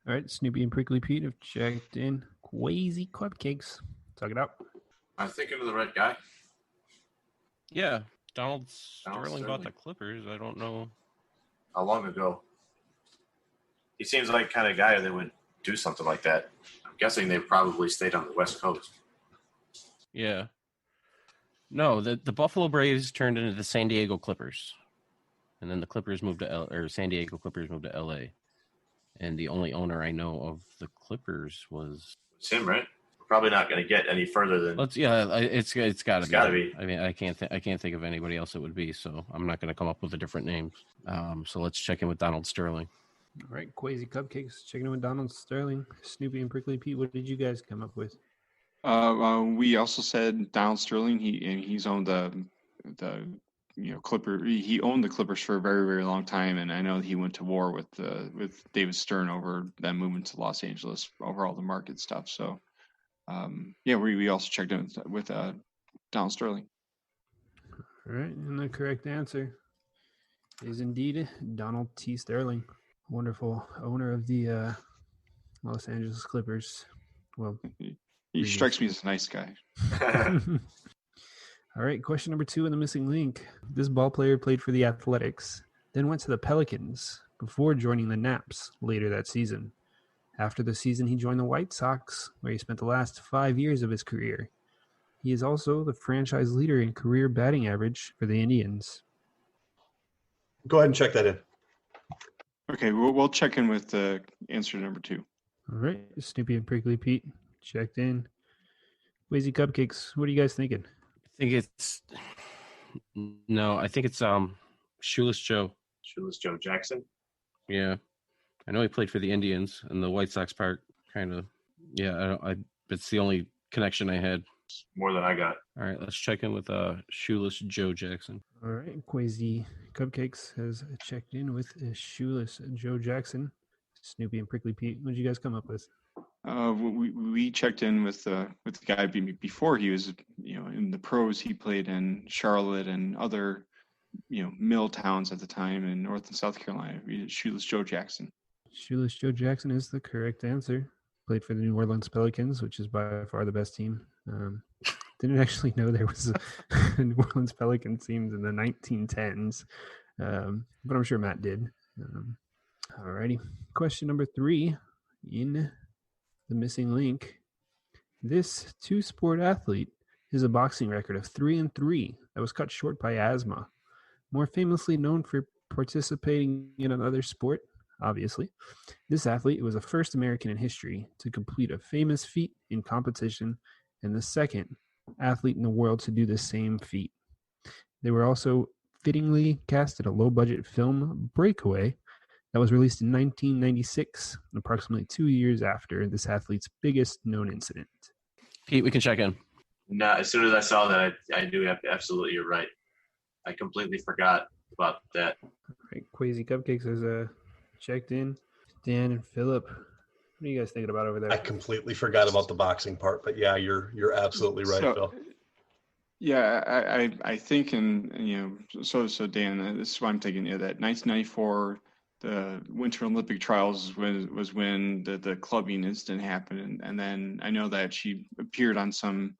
[SPEAKER 2] All right, Snoopy and Prickly Pete have checked in. Quasi Cupcakes. Talk it out.
[SPEAKER 3] I'm thinking of the right guy.
[SPEAKER 4] Yeah, Donald Sterling bought the Clippers. I don't know
[SPEAKER 3] how long ago. He seems like the kind of guy that would do something like that. I'm guessing they probably stayed on the West Coast.
[SPEAKER 4] Yeah. No, the Buffalo Braves turned into the San Diego Clippers. And then the Clippers moved to San Diego Clippers moved to LA. And the only owner I know of the Clippers was
[SPEAKER 3] it's him, right? We're probably not going to get any further than.
[SPEAKER 4] It's got to be. I mean, I can't think of anybody else it would be. So I'm not going to come up with a different name. So let's check in with Donald Sterling.
[SPEAKER 2] All right, Quasi Cupcakes checking in with Donald Sterling. Snoopy and Prickly Pete, what did you guys come up with?
[SPEAKER 5] We also said Donald Sterling. He's owned the Clipper. He owned the Clippers for a very, very long time, and I know he went to war with David Stern over them moving to Los Angeles over all the market stuff. So, we also checked in with Donald Sterling.
[SPEAKER 2] All right, and the correct answer is indeed Donald T. Sterling, wonderful owner of the Los Angeles Clippers. Well,
[SPEAKER 5] he strikes me as a nice guy.
[SPEAKER 2] All right, question number 2 in the missing link. This ball player played for the Athletics, then went to the Pelicans before joining the Naps later that season. After the season, he joined the White Sox, where he spent the last 5 years of his career. He is also the franchise leader in career batting average for the Indians.
[SPEAKER 6] Go ahead and check that in.
[SPEAKER 5] Okay, we'll check in with answer number 2.
[SPEAKER 2] All right, Snoopy and Prickly Pete checked in. Quasi Cupcakes, what are you guys thinking?
[SPEAKER 4] I think it's Shoeless Joe.
[SPEAKER 3] Shoeless Joe Jackson?
[SPEAKER 4] Yeah. I know he played for the Indians and the White Sox part kind of. Yeah, it's the only connection I had.
[SPEAKER 3] More than I got.
[SPEAKER 4] All right, let's check in with Shoeless Joe Jackson.
[SPEAKER 2] All right, Quasi Cupcakes has checked in with Shoeless Joe Jackson. Snoopy and Prickly Pete, what did you guys come up with?
[SPEAKER 5] We checked in with the guy before he was, in the pros. He played in Charlotte and other, mill towns at the time in North and South Carolina. Shoeless Joe Jackson.
[SPEAKER 2] Shoeless Joe Jackson is the correct answer. Played for the New Orleans Pelicans, which is by far the best team. Didn't actually know there was a New Orleans Pelican teams in the 1910s, but I'm sure Matt did. All righty. Question number 3 in the missing link. This two-sport athlete is a boxing record of 3-3 that was cut short by asthma. More famously known for participating in another sport, obviously, this athlete was the first American in history to complete a famous feat in competition and the second athlete in the world to do the same feat. They were also fittingly cast in a low-budget film, Breakaway, that was released in 1996, approximately 2 years after this athlete's biggest known incident.
[SPEAKER 4] Pete, we can check in.
[SPEAKER 3] No, as soon as I saw that, I knew absolutely you're right. I completely forgot about that.
[SPEAKER 2] All right, Quasi Cupcakes has checked in. Dan and Philip, what are you guys thinking about over there?
[SPEAKER 6] I completely forgot about the boxing part, but yeah, you're absolutely right, Phil.
[SPEAKER 5] Yeah, I think, so Dan, this is what I'm thinking. That 1994, the Winter Olympic trials was when the clubbing incident happened, and then I know that she appeared on some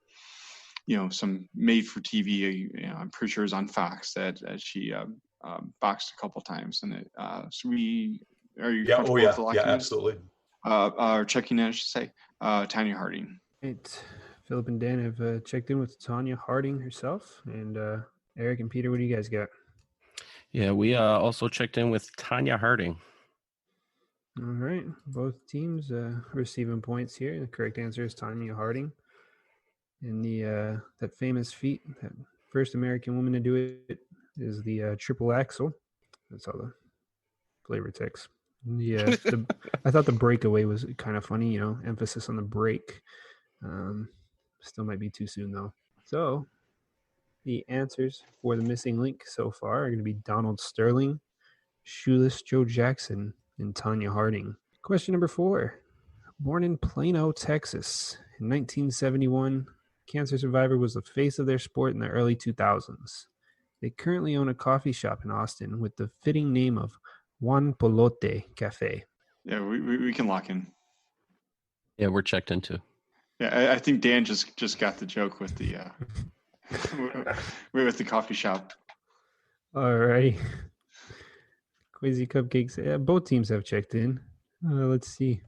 [SPEAKER 5] made for TV. I'm pretty sure it was on Fox that she boxed a couple times, and so are you comfortable with the locking?
[SPEAKER 6] Yeah, absolutely.
[SPEAKER 5] Or checking in, I should say. Tonya Harding.
[SPEAKER 2] Right. Philip and Dan have checked in with Tonya Harding herself, and Eric and Peter, what do you guys got?
[SPEAKER 4] Yeah, we also checked in with Tonya Harding.
[SPEAKER 2] All right, both teams receiving points here. The correct answer is Tonya Harding. And that famous feat, that first American woman to do it, is the triple axel. That's all the flavor text. Yeah, I thought the breakaway was kind of funny, emphasis on the break. Still might be too soon, though. So the answers for the missing link so far are going to be Donald Sterling, Shoeless Joe Jackson, and Tonya Harding. Question number 4. Born in Plano, Texas in 1971, cancer survivor was the face of their sport in the early 2000s. They currently own a coffee shop in Austin with the fitting name of Juan Polote Cafe.
[SPEAKER 5] Yeah, we can lock in.
[SPEAKER 4] Yeah, we're checked in too.
[SPEAKER 5] Yeah, I think Dan just got the joke with the with the coffee shop.
[SPEAKER 2] All right. Quasi Cupcakes. Both teams have checked in. Let's see.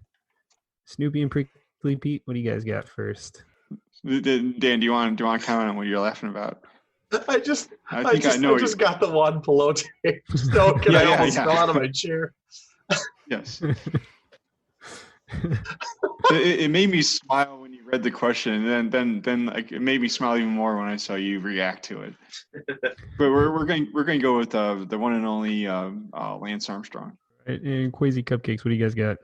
[SPEAKER 2] Snoopy and Prickly Pete, what do you guys got first?
[SPEAKER 5] Dan, do you want to comment on what you're laughing about?
[SPEAKER 6] I just got the Juan Pelote joke, and I almost fell out of my chair.
[SPEAKER 5] Yes. It made me smile when you read the question, and then like, it made me smile even more when I saw you react to it. But we're going to go with the one and only Lance Armstrong.
[SPEAKER 2] Right, and Quasi Cupcakes, what do you guys got?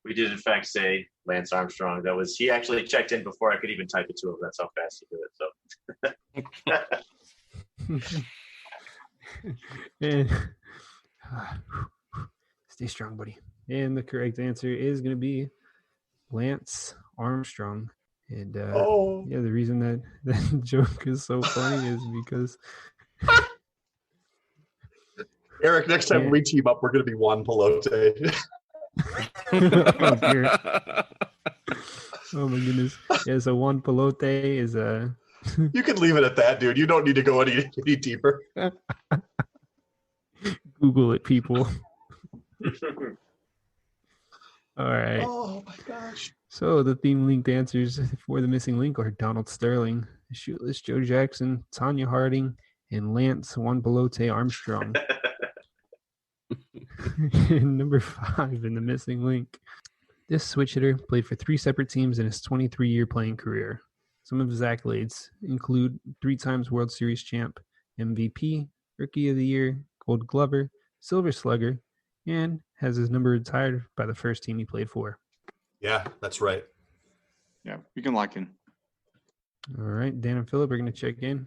[SPEAKER 3] We did in fact say Lance Armstrong. He actually checked in before I could even type it to him. That's how fast he did it. So.
[SPEAKER 2] And, stay strong, buddy. And the correct answer is going to be Lance Armstrong. And the reason that joke is so funny is because
[SPEAKER 6] Eric, next time we team up, we're going to be Juan Pelote.
[SPEAKER 2] Oh, dear. Oh my goodness. Yeah, so Juan Pelote is a
[SPEAKER 6] You can leave it at that, dude. You don't need to go any deeper.
[SPEAKER 2] Google it, people. All right.
[SPEAKER 6] Oh my gosh.
[SPEAKER 2] So the theme linked answers for the missing link are Donald Sterling, Shoeless Joe Jackson, Tonya Harding, and Lance Juan Pelote Armstrong. Number 5 in the missing link. This switch hitter played for 3 separate teams in his 23-year playing career. Some of his accolades include 3 times World Series champ, MVP, Rookie of the Year, Gold Glover, Silver Slugger, and has his number retired by the first team he played for.
[SPEAKER 6] Yeah, that's right.
[SPEAKER 5] Yeah, we can lock in.
[SPEAKER 2] All right, Dan and Philip are going to check in.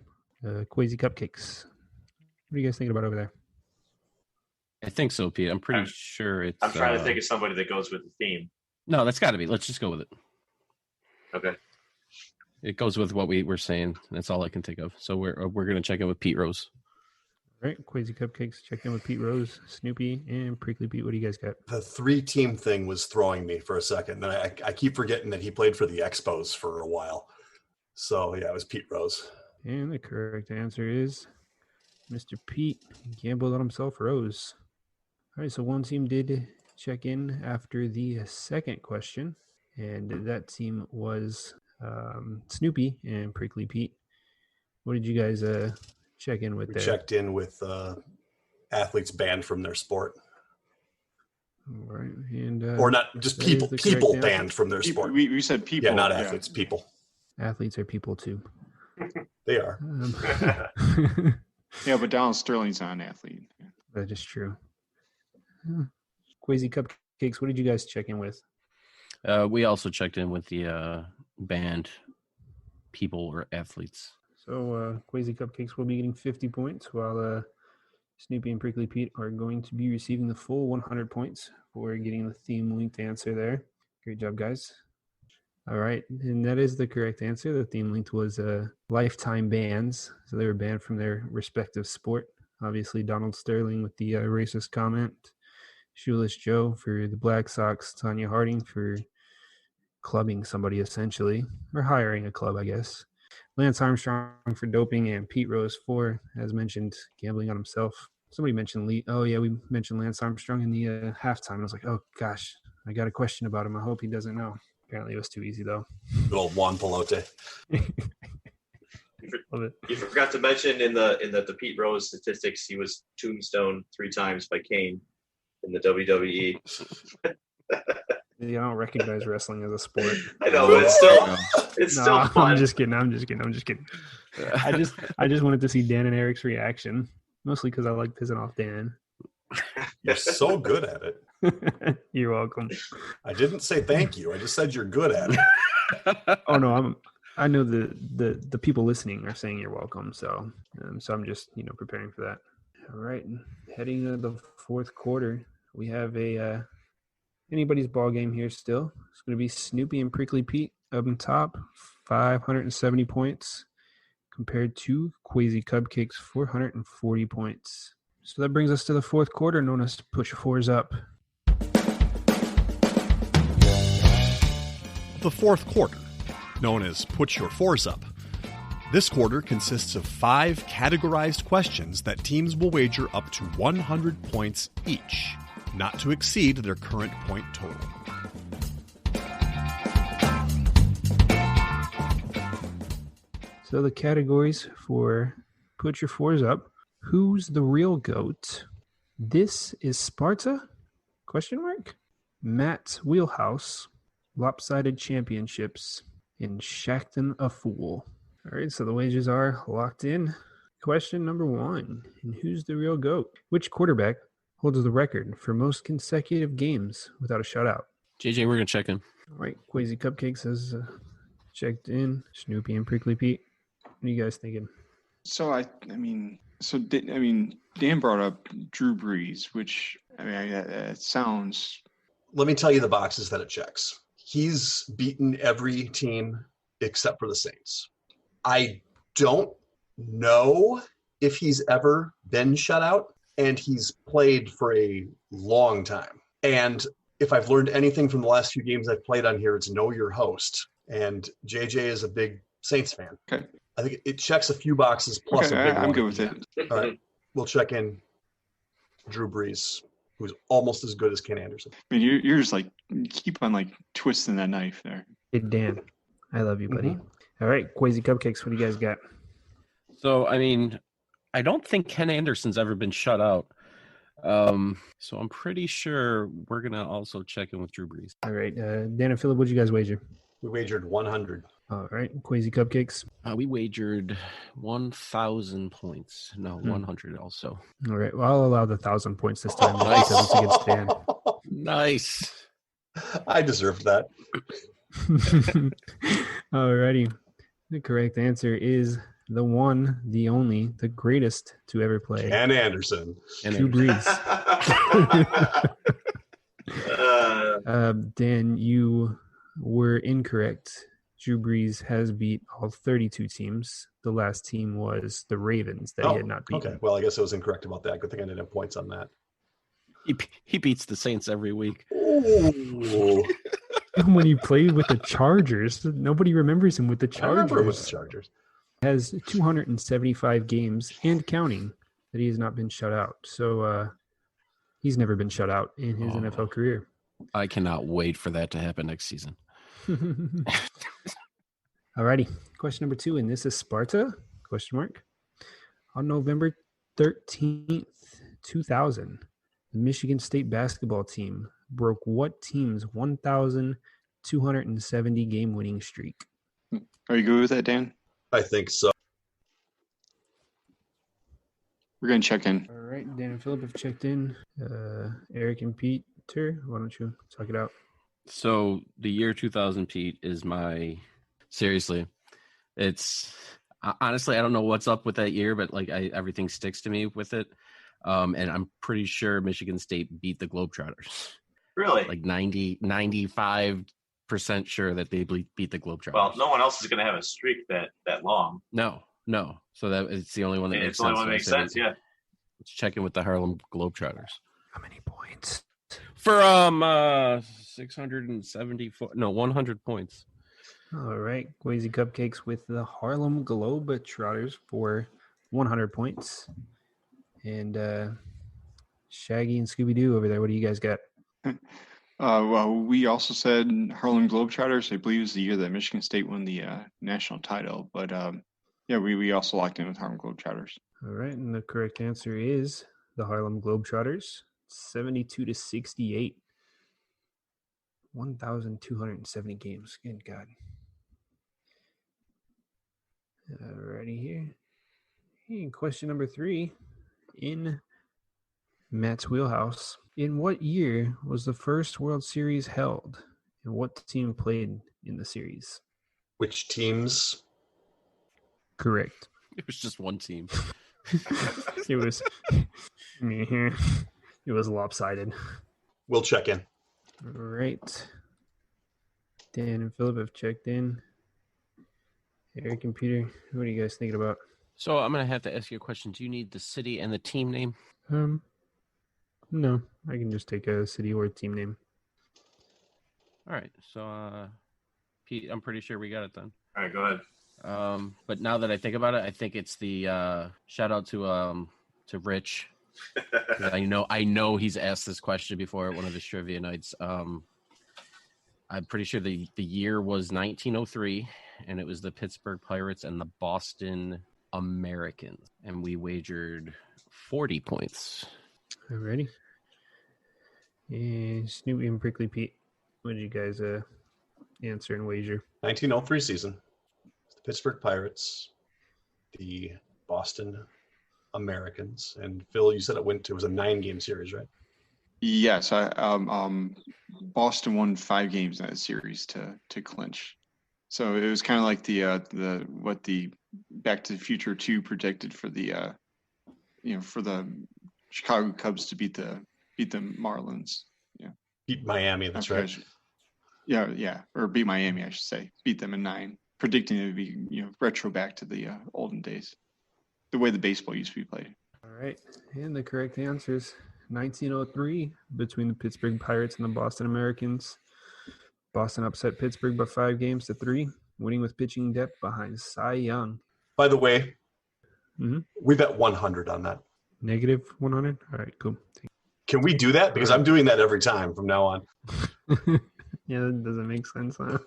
[SPEAKER 2] Quasi Cupcakes. What are you guys thinking about over there?
[SPEAKER 4] I think so, Pete. I'm pretty sure it's...
[SPEAKER 3] I'm trying to think of somebody that goes with the theme.
[SPEAKER 4] No, that's got to be. Let's just go with it.
[SPEAKER 3] Okay.
[SPEAKER 4] It goes with what we were saying. That's all I can think of. So we're going to check in with Pete Rose.
[SPEAKER 2] All right, Quasi Cupcakes checked in with Pete Rose, Snoopy, and Prickly Pete. What do you guys got?
[SPEAKER 6] The 3-team thing was throwing me for a second. And I keep forgetting that he played for the Expos for a while. So, yeah, it was Pete Rose.
[SPEAKER 2] And the correct answer is Mr. Pete gambled on himself, Rose. All right, so one team did check in after the second question, and that team was Snoopy and Prickly Pete. What did you guys check in with
[SPEAKER 6] We
[SPEAKER 2] there?
[SPEAKER 6] checked in with athletes banned from their sport.
[SPEAKER 2] All right. And,
[SPEAKER 6] or not just people banned from their sport.
[SPEAKER 5] We said people.
[SPEAKER 6] Yeah, not athletes, people.
[SPEAKER 2] Athletes are people too.
[SPEAKER 6] They are.
[SPEAKER 5] Yeah, but Donald Sterling's not an athlete.
[SPEAKER 2] That is true. Quasi Cupcakes, what did you guys check in with?
[SPEAKER 4] We also checked in with the banned people or athletes.
[SPEAKER 2] So Quasi Cupcakes will be getting 50 points, while Snoopy and Prickly Pete are going to be receiving the full 100 points for getting the theme-linked answer there. Great job, guys. All right, and that is the correct answer. The theme-linked was lifetime bans, so they were banned from their respective sport. Obviously, Donald Sterling with the racist comment, Shoeless Joe for the Black Sox, Tonya Harding for clubbing somebody essentially, or hiring a club, I guess. Lance Armstrong for doping, and Pete Rose for, as mentioned, gambling on himself. Somebody mentioned we mentioned Lance Armstrong in the halftime. And I was like, oh gosh, I got a question about him. I hope he doesn't know. Apparently it was too easy though.
[SPEAKER 6] Good old Juan Pelote.
[SPEAKER 2] Love it.
[SPEAKER 3] You forgot to mention in the Pete Rose statistics, he was tombstoned 3 times by Kane in the WWE.
[SPEAKER 2] Yeah, I don't recognize wrestling as a sport.
[SPEAKER 3] I know, but it's still fun.
[SPEAKER 2] I'm just kidding. I just wanted to see Dan and Eric's reaction, mostly because I like pissing off Dan.
[SPEAKER 6] You're so good at it.
[SPEAKER 2] You're welcome.
[SPEAKER 6] I didn't say thank you. I just said you're good at it.
[SPEAKER 2] Oh no, I know the people listening are saying you're welcome. So I'm just preparing for that. All right, heading into the fourth quarter, we have a anybody's ball game here still. It's going to be Snoopy and Prickly Pete up on top, 570 points, compared to Quasi Cupcakes, 440 points. So that brings us to the fourth quarter, known as Put Your Fours Up.
[SPEAKER 7] The fourth quarter, known as Put Your Fours Up. This quarter consists of 5 categorized questions that teams will wager up to 100 points each, not to exceed their current point total.
[SPEAKER 2] So the categories for Put Your Fours Up: who's the real GOAT? This is Sparta? ? Matt's Wheelhouse, Lopsided Championships, and Shackton a Fool. All right, so the wagers are locked in. Question number 1, and who's the real GOAT? Which quarterback holds the record for most consecutive games without a shutout?
[SPEAKER 4] JJ, we're going to check in.
[SPEAKER 2] All right, Quasi Cupcakes has checked in. Snoopy and Prickly Pete. What are you guys thinking?
[SPEAKER 5] So Dan brought up Drew Brees, which it sounds.
[SPEAKER 6] Let me tell you the boxes that it checks. He's beaten every team except for the Saints. I don't know if he's ever been shut out, and he's played for a long time. And if I've learned anything from the last few games I've played on here, it's know your host. And JJ is a big Saints fan.
[SPEAKER 5] Okay.
[SPEAKER 6] I think it checks a few boxes plus a big one.
[SPEAKER 5] I'm good with it.
[SPEAKER 6] All right. We'll check in Drew Brees, who's almost as good as Ken Anderson.
[SPEAKER 5] I mean, you're just keep on twisting that knife there.
[SPEAKER 2] Hey, Dan. I love you, buddy. Mm-hmm. All right, Quasi Cupcakes, what do you guys got?
[SPEAKER 4] So, I don't think Ken Anderson's ever been shut out. So I'm pretty sure we're going to also check in with Drew Brees.
[SPEAKER 2] All right. Dan and Philip, what did you guys wager?
[SPEAKER 6] We wagered 100.
[SPEAKER 2] All right. Quasi Cupcakes?
[SPEAKER 4] We wagered 1,000 points. No, 100 also.
[SPEAKER 2] All right. Well, I'll allow the 1,000 points this time because it's against Dan.
[SPEAKER 4] Nice.
[SPEAKER 6] I deserved that.
[SPEAKER 2] All righty. The correct answer is the one, the only, the greatest to ever play.
[SPEAKER 6] Ken Anderson.
[SPEAKER 2] Drew Brees. Dan, you were incorrect. Drew Brees has beat all 32 teams. The last team was the Ravens that he had not beaten.
[SPEAKER 6] Okay. Well, I guess I was incorrect about that. Good thing I didn't have points on that.
[SPEAKER 4] He beats the Saints every week.
[SPEAKER 6] Ooh.
[SPEAKER 2] When he played with the Chargers, nobody remembers him with the Chargers.
[SPEAKER 6] I remember with the Chargers.
[SPEAKER 2] Has 275 games and counting that he has not been shut out. So he's never been shut out in his NFL career.
[SPEAKER 4] I cannot wait for that to happen next season.
[SPEAKER 2] Alrighty. Question number 2, and this is Sparta? Question mark. On November 13th, 2000, the Michigan State basketball team broke what team's 1,270 game winning streak?
[SPEAKER 5] Are you good with that, Dan?
[SPEAKER 6] I think so.
[SPEAKER 5] We're going to check in.
[SPEAKER 2] All right, Dan and Philip have checked in. Eric and Peter, why don't you talk it out?
[SPEAKER 4] So the year 2000, Pete, is my seriously. It's honestly I don't know what's up with that year, but like everything sticks to me with it. And I'm pretty sure Michigan State beat the Globetrotters.
[SPEAKER 3] Really?
[SPEAKER 4] Like 95% sure that they beat the Globetrotters.
[SPEAKER 3] Well, no one else is going to have a streak that long.
[SPEAKER 4] No. So that it's the only one that makes sense.
[SPEAKER 3] It's the only one that makes sense. Yeah.
[SPEAKER 4] Let's check in with the Harlem Globetrotters.
[SPEAKER 2] How many points?
[SPEAKER 4] For 674 100 points.
[SPEAKER 2] All right, Quasi Cupcakes with the Harlem Globetrotters for 100 points. And Shaggy and Scooby-Doo over there, what do you guys got?
[SPEAKER 5] Well, we also said Harlem Globetrotters. I believe it was the year that Michigan State won the national title. But yeah, we also locked in with Harlem Globetrotters.
[SPEAKER 2] All right, and the correct answer is the Harlem Globetrotters, 72-68. 1,270 games. Good God. Alrighty here. Hey, question number 3. In Matt's wheelhouse, in what year was the first World Series held? And what team played in the series?
[SPEAKER 6] Which teams?
[SPEAKER 2] Correct.
[SPEAKER 4] It was just one team.
[SPEAKER 2] It was it was lopsided.
[SPEAKER 6] We'll check in.
[SPEAKER 2] All right. Dan and Philip have checked in. Eric and Peter, what are you guys thinking about?
[SPEAKER 4] So I'm going to have to ask you a question. Do you need the city and the team name?
[SPEAKER 2] No, I can just take a city or team name.
[SPEAKER 4] All right. So, Pete, I'm pretty sure we got it then.
[SPEAKER 3] All right, go ahead.
[SPEAKER 4] But now that I think about it, I think it's the shout out to Rich. I know he's asked this question before at one of his trivia nights. I'm pretty sure the year was 1903, and it was the Pittsburgh Pirates and the Boston Americans, and we wagered 40 points.
[SPEAKER 2] Alrighty. And Snoopy and Prickly Pete, what did you guys answer and wager?
[SPEAKER 6] 1903 season. The Pittsburgh Pirates, the Boston Americans, and Phil, you said it was a 9-game series, right?
[SPEAKER 5] Yes, Boston won 5 games in that series to clinch. So it was kind of like what the Back to the Future 2 predicted for the for the Chicago Cubs to beat the Marlins. Yeah,
[SPEAKER 6] beat Miami. That's right.
[SPEAKER 5] Yeah, or beat Miami, I should say. Beat them in 9, predicting it would be retro back to the olden days, the way the baseball used to be played.
[SPEAKER 2] All right, and the correct answer is 1903 between the Pittsburgh Pirates and the Boston Americans. Boston upset Pittsburgh by 5-3, winning with pitching depth behind Cy Young.
[SPEAKER 6] By the way, we bet 100 on that.
[SPEAKER 2] Negative 100? All right, cool.
[SPEAKER 6] Can we do that? Because I'm doing that every time from now on.
[SPEAKER 2] Yeah, that doesn't make sense, huh?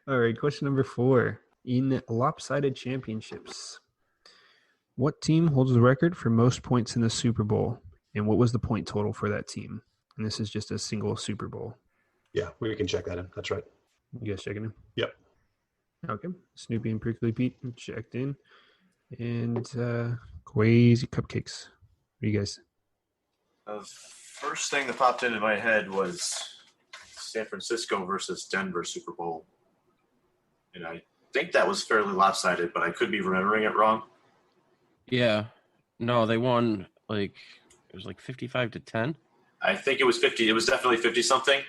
[SPEAKER 2] All right, question number 4. In lopsided championships, what team holds the record for most points in the Super Bowl? And what was the point total for that team? And this is just a single Super Bowl.
[SPEAKER 6] Yeah, we can check that in. That's right.
[SPEAKER 2] You guys checking in?
[SPEAKER 6] Yep.
[SPEAKER 2] Okay. Snoopy and Prickly Pete checked in. And Quasi Cupcakes. What do you guys?
[SPEAKER 3] The first thing that popped into my head was San Francisco versus Denver Super Bowl. And I think that was fairly lopsided, but I could be remembering it wrong.
[SPEAKER 4] Yeah. No, they won it was 55-10.
[SPEAKER 3] I think it was 50. It was definitely 50 something.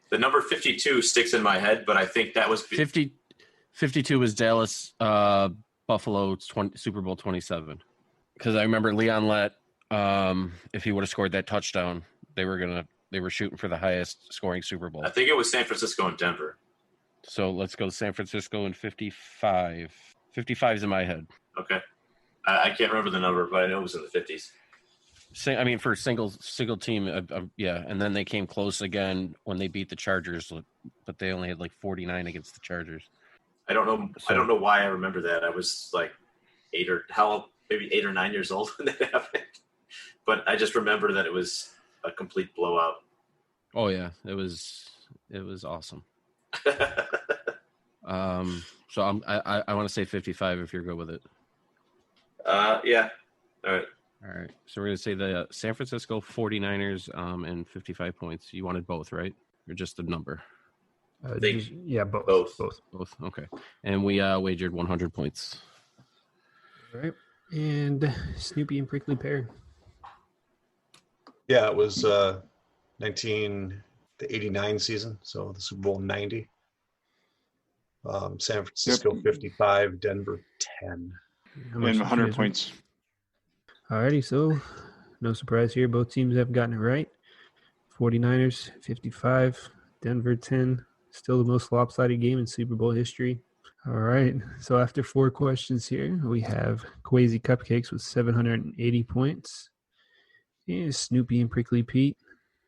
[SPEAKER 3] The number 52 sticks in my head, but I think that was
[SPEAKER 4] 50. 52 was Dallas, Buffalo Super Bowl 27. Because I remember Leon Lett, if he would have scored that touchdown, they were shooting for the highest scoring Super Bowl.
[SPEAKER 3] I think it was San Francisco and Denver.
[SPEAKER 4] So let's go San Francisco and 55. 55 is in my head.
[SPEAKER 3] Okay. I can't remember the number, but I know it was in the 50s.
[SPEAKER 4] I mean, for a single team, yeah. And then they came close again when they beat the Chargers, but they only had 49 against the Chargers.
[SPEAKER 3] I don't know. I don't know why I remember that. I was like maybe 8 or 9 years old when that happened. But I just remember that it was a complete blowout.
[SPEAKER 4] Oh yeah, it was awesome. So I want to say 55 if you're good with it.
[SPEAKER 3] Yeah. All right.
[SPEAKER 4] All right. So we're going to say the San Francisco 49ers and 55 points. You wanted both, right? Or just the number?
[SPEAKER 2] Both.
[SPEAKER 4] Both. Okay. And we wagered 100 points.
[SPEAKER 2] All right. And Snoopy and Prickly Pear.
[SPEAKER 6] Yeah, it was 1989 season, so the Super Bowl 90. San Francisco 55, Denver 10.
[SPEAKER 5] And 100 points.
[SPEAKER 2] Alrighty, so no surprise here. Both teams have gotten it right. 49ers 55, Denver 10. Still the most lopsided game in Super Bowl history. All right, so after 4 questions here, we have Quasi Cupcakes with 780 points. And Snoopy and Prickly Pete,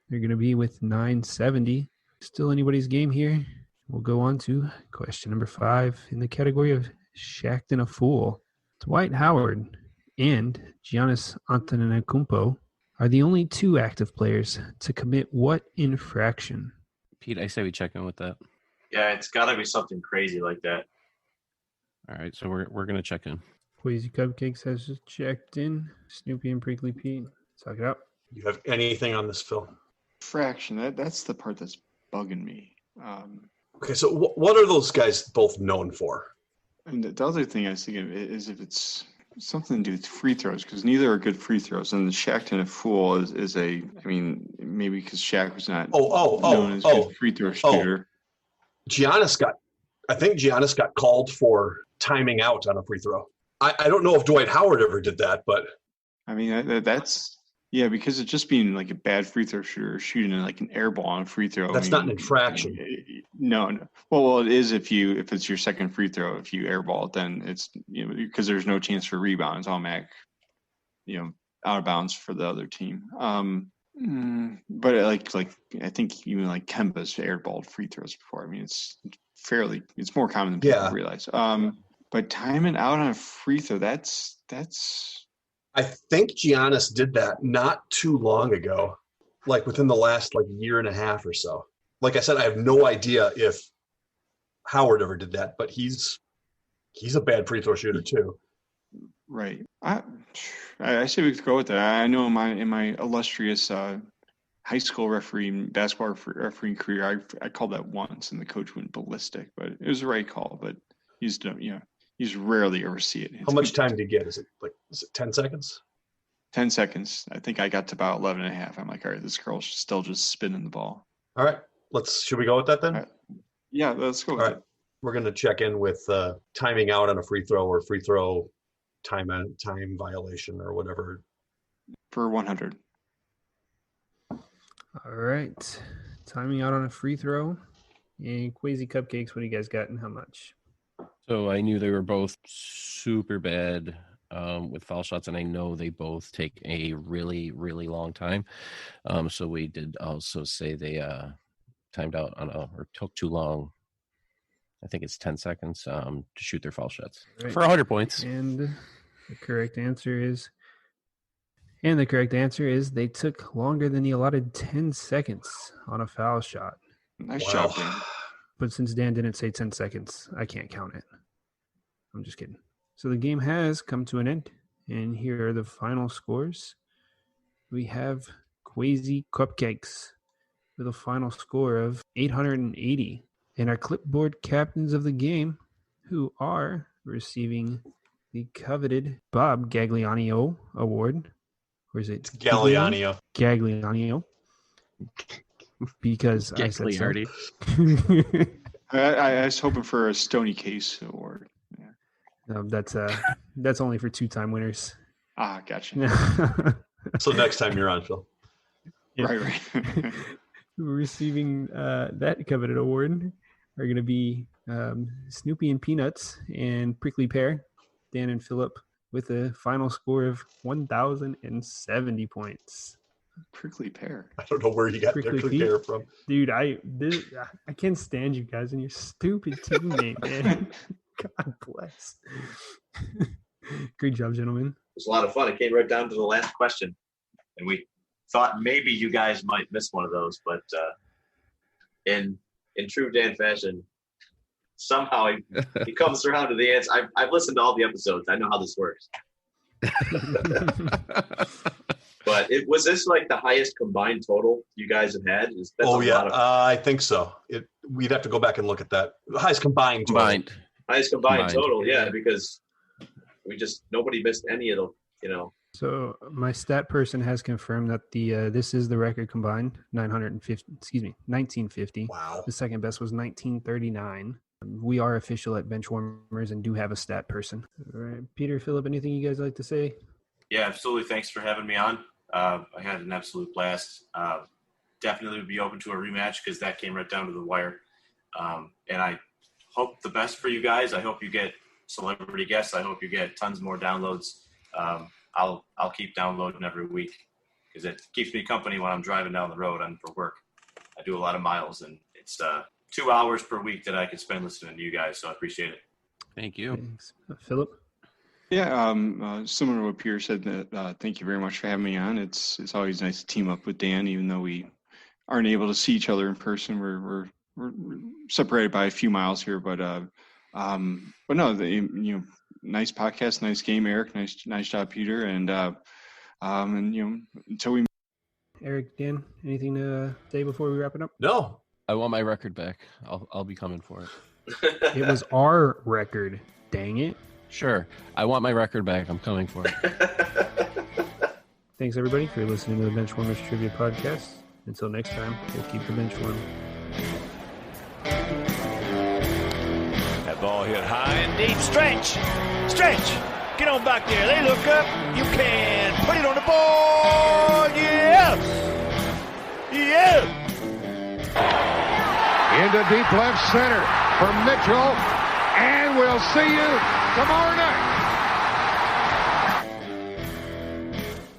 [SPEAKER 2] they're going to be with 970. Still anybody's game here. We'll go on to question number 5 in the category of Shacked in a Fool. Dwight Howard and Giannis Antetokounmpo are the only 2 active players to commit what infraction?
[SPEAKER 4] Pete, I say we check in with that.
[SPEAKER 3] Yeah, it's got to be something crazy like that.
[SPEAKER 4] All right, so we're going to check in.
[SPEAKER 2] Quasi Cupcakes has just checked in. Snoopy and Prickly Pete, talk it out.
[SPEAKER 6] You have anything on this, Phil?
[SPEAKER 5] Fraction. That's the part that's bugging me.
[SPEAKER 6] Okay, so what are those guys both known for?
[SPEAKER 5] And the other thing I was thinking is if it's something to do with free throws, because neither are good free throws. And the Shaq and a Fool is maybe because Shaq was not known as a good free throw shooter.
[SPEAKER 6] I think Giannis got called for timing out on a free throw. I don't know if Dwight Howard ever did that, but
[SPEAKER 5] I mean that's because it's just being like a bad free throw shooter shooting like an air ball on a free throw.
[SPEAKER 6] That's not an infraction.
[SPEAKER 5] No. Well, it is if it's your second free throw. If you airball it, then it's because there's no chance for rebounds. Automatic, out of bounds for the other team. But like I think even like Kemba's airballed free throws before. I mean, it's more common than people realize. But timing out on a free throw, that's.
[SPEAKER 6] I think Giannis did that not too long ago, like within the last year and a half or so. Like I said, I have no idea if Howard ever did that, but he's a bad free throw shooter too.
[SPEAKER 5] Right. I say we could go with that. I know in my illustrious high school basketball refereeing career, I called that once, and the coach went ballistic. But it was the right call. But you rarely ever see it.
[SPEAKER 6] How much time did he get? Is it 10 seconds?
[SPEAKER 5] 10 seconds. I think I got to about 11 and a half. I'm like, all right, this girl's still just spinning the ball.
[SPEAKER 6] All right. Should we go with that then?
[SPEAKER 5] Right. Yeah, let's go with it.
[SPEAKER 6] We're going to check in with timing out on a free throw or free throw time violation or whatever.
[SPEAKER 5] For 100.
[SPEAKER 2] All right. Timing out on a free throw. And Quasi Cupcakes, what do you guys got and how much?
[SPEAKER 4] So I knew they were both super bad with foul shots, and I know they both take a really, really long time. So we did also say they timed out or took too long. I think it's 10 seconds to shoot their foul shots for 100 points.
[SPEAKER 2] And the correct answer is they took longer than the allotted 10 seconds on a foul shot.
[SPEAKER 5] Nice job, Dan.
[SPEAKER 2] But since Dan didn't say 10 seconds, I can't count it. I'm just kidding. So the game has come to an end, and here are the final scores. We have Quasi Cupcakes with a final score of 880. And our clipboard captains of the game, who are receiving the coveted Bob Gagliano Award. Or is it
[SPEAKER 6] Gagliano?
[SPEAKER 2] Gagliano. Because I said so.
[SPEAKER 5] I was hoping for a Stony Case Award. Yeah.
[SPEAKER 2] That's only for 2-time winners.
[SPEAKER 5] Ah, gotcha.
[SPEAKER 6] So next time you're on, Phil.
[SPEAKER 2] Yeah.
[SPEAKER 5] Right.
[SPEAKER 2] Receiving that coveted award are going to be Snoopy and Peanuts and Prickly Pear, Dan and Philip, with a final score of 1,070 points.
[SPEAKER 5] Prickly pear.
[SPEAKER 6] I don't know where you got prickly pear from.
[SPEAKER 2] Dude, I can't stand you guys and your stupid team name, man. God bless. Great job, gentlemen.
[SPEAKER 3] It was a lot of fun. It came right down to the last question. And we thought maybe you guys might miss one of those, but in true Dan fashion, somehow he comes around to the answer. I've listened to all the episodes. I know how this works. But was this like the highest combined total you guys have had?
[SPEAKER 6] I think so. We'd have to go back and look at that. Highest combined total.
[SPEAKER 3] Highest combined total, yeah, because nobody missed any of them,
[SPEAKER 2] So my stat person has confirmed that this is the record combined, 1950.
[SPEAKER 6] Wow.
[SPEAKER 2] The second best was 1939. We are official at Benchwarmers and do have a stat person. All right, Peter, Philip, anything you guys like to say?
[SPEAKER 3] Yeah, absolutely. Thanks for having me on. I had an absolute blast. Definitely would be open to a rematch because that came right down to the wire. And I hope the best for you guys. I hope you get celebrity guests. I hope you get tons more downloads. I'll keep downloading every week because it keeps me company when I'm driving down the road and for work. I do a lot of miles, and it's 2 hours per week that I can spend listening to you guys. So I appreciate it.
[SPEAKER 4] Thank you.
[SPEAKER 2] Thanks. Philip?
[SPEAKER 5] Yeah, similar to what Peter said, that thank you very much for having me on. It's always nice to team up with Dan, even though we aren't able to see each other in person. We're separated by a few miles here, but no, nice podcast, nice game, Eric. Nice job, Peter, and until we.
[SPEAKER 2] Eric, Dan, anything to say before we wrap it up?
[SPEAKER 6] No.
[SPEAKER 4] I want my record back. I'll be coming for it.
[SPEAKER 2] It was our record. Dang it.
[SPEAKER 4] Sure. I want my record back. I'm coming for it.
[SPEAKER 2] Thanks, everybody, for listening to the Benchwarmers Trivia Podcast. Until next time, we'll keep the bench warm.
[SPEAKER 9] That ball hit high and deep. Stretch! Get on back there. They look up. You can put it on the board. Yes!
[SPEAKER 10] Into deep left center for Mitchell. And we'll see you tomorrow night.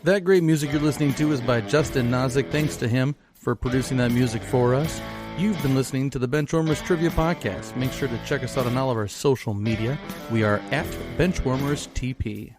[SPEAKER 1] That great music you're listening to is by Justin Nozick. Thanks to him for producing that music for us. You've been listening to the Benchwarmers Trivia Podcast. Make sure to check us out on all of our social media. We are at Benchwarmers TP.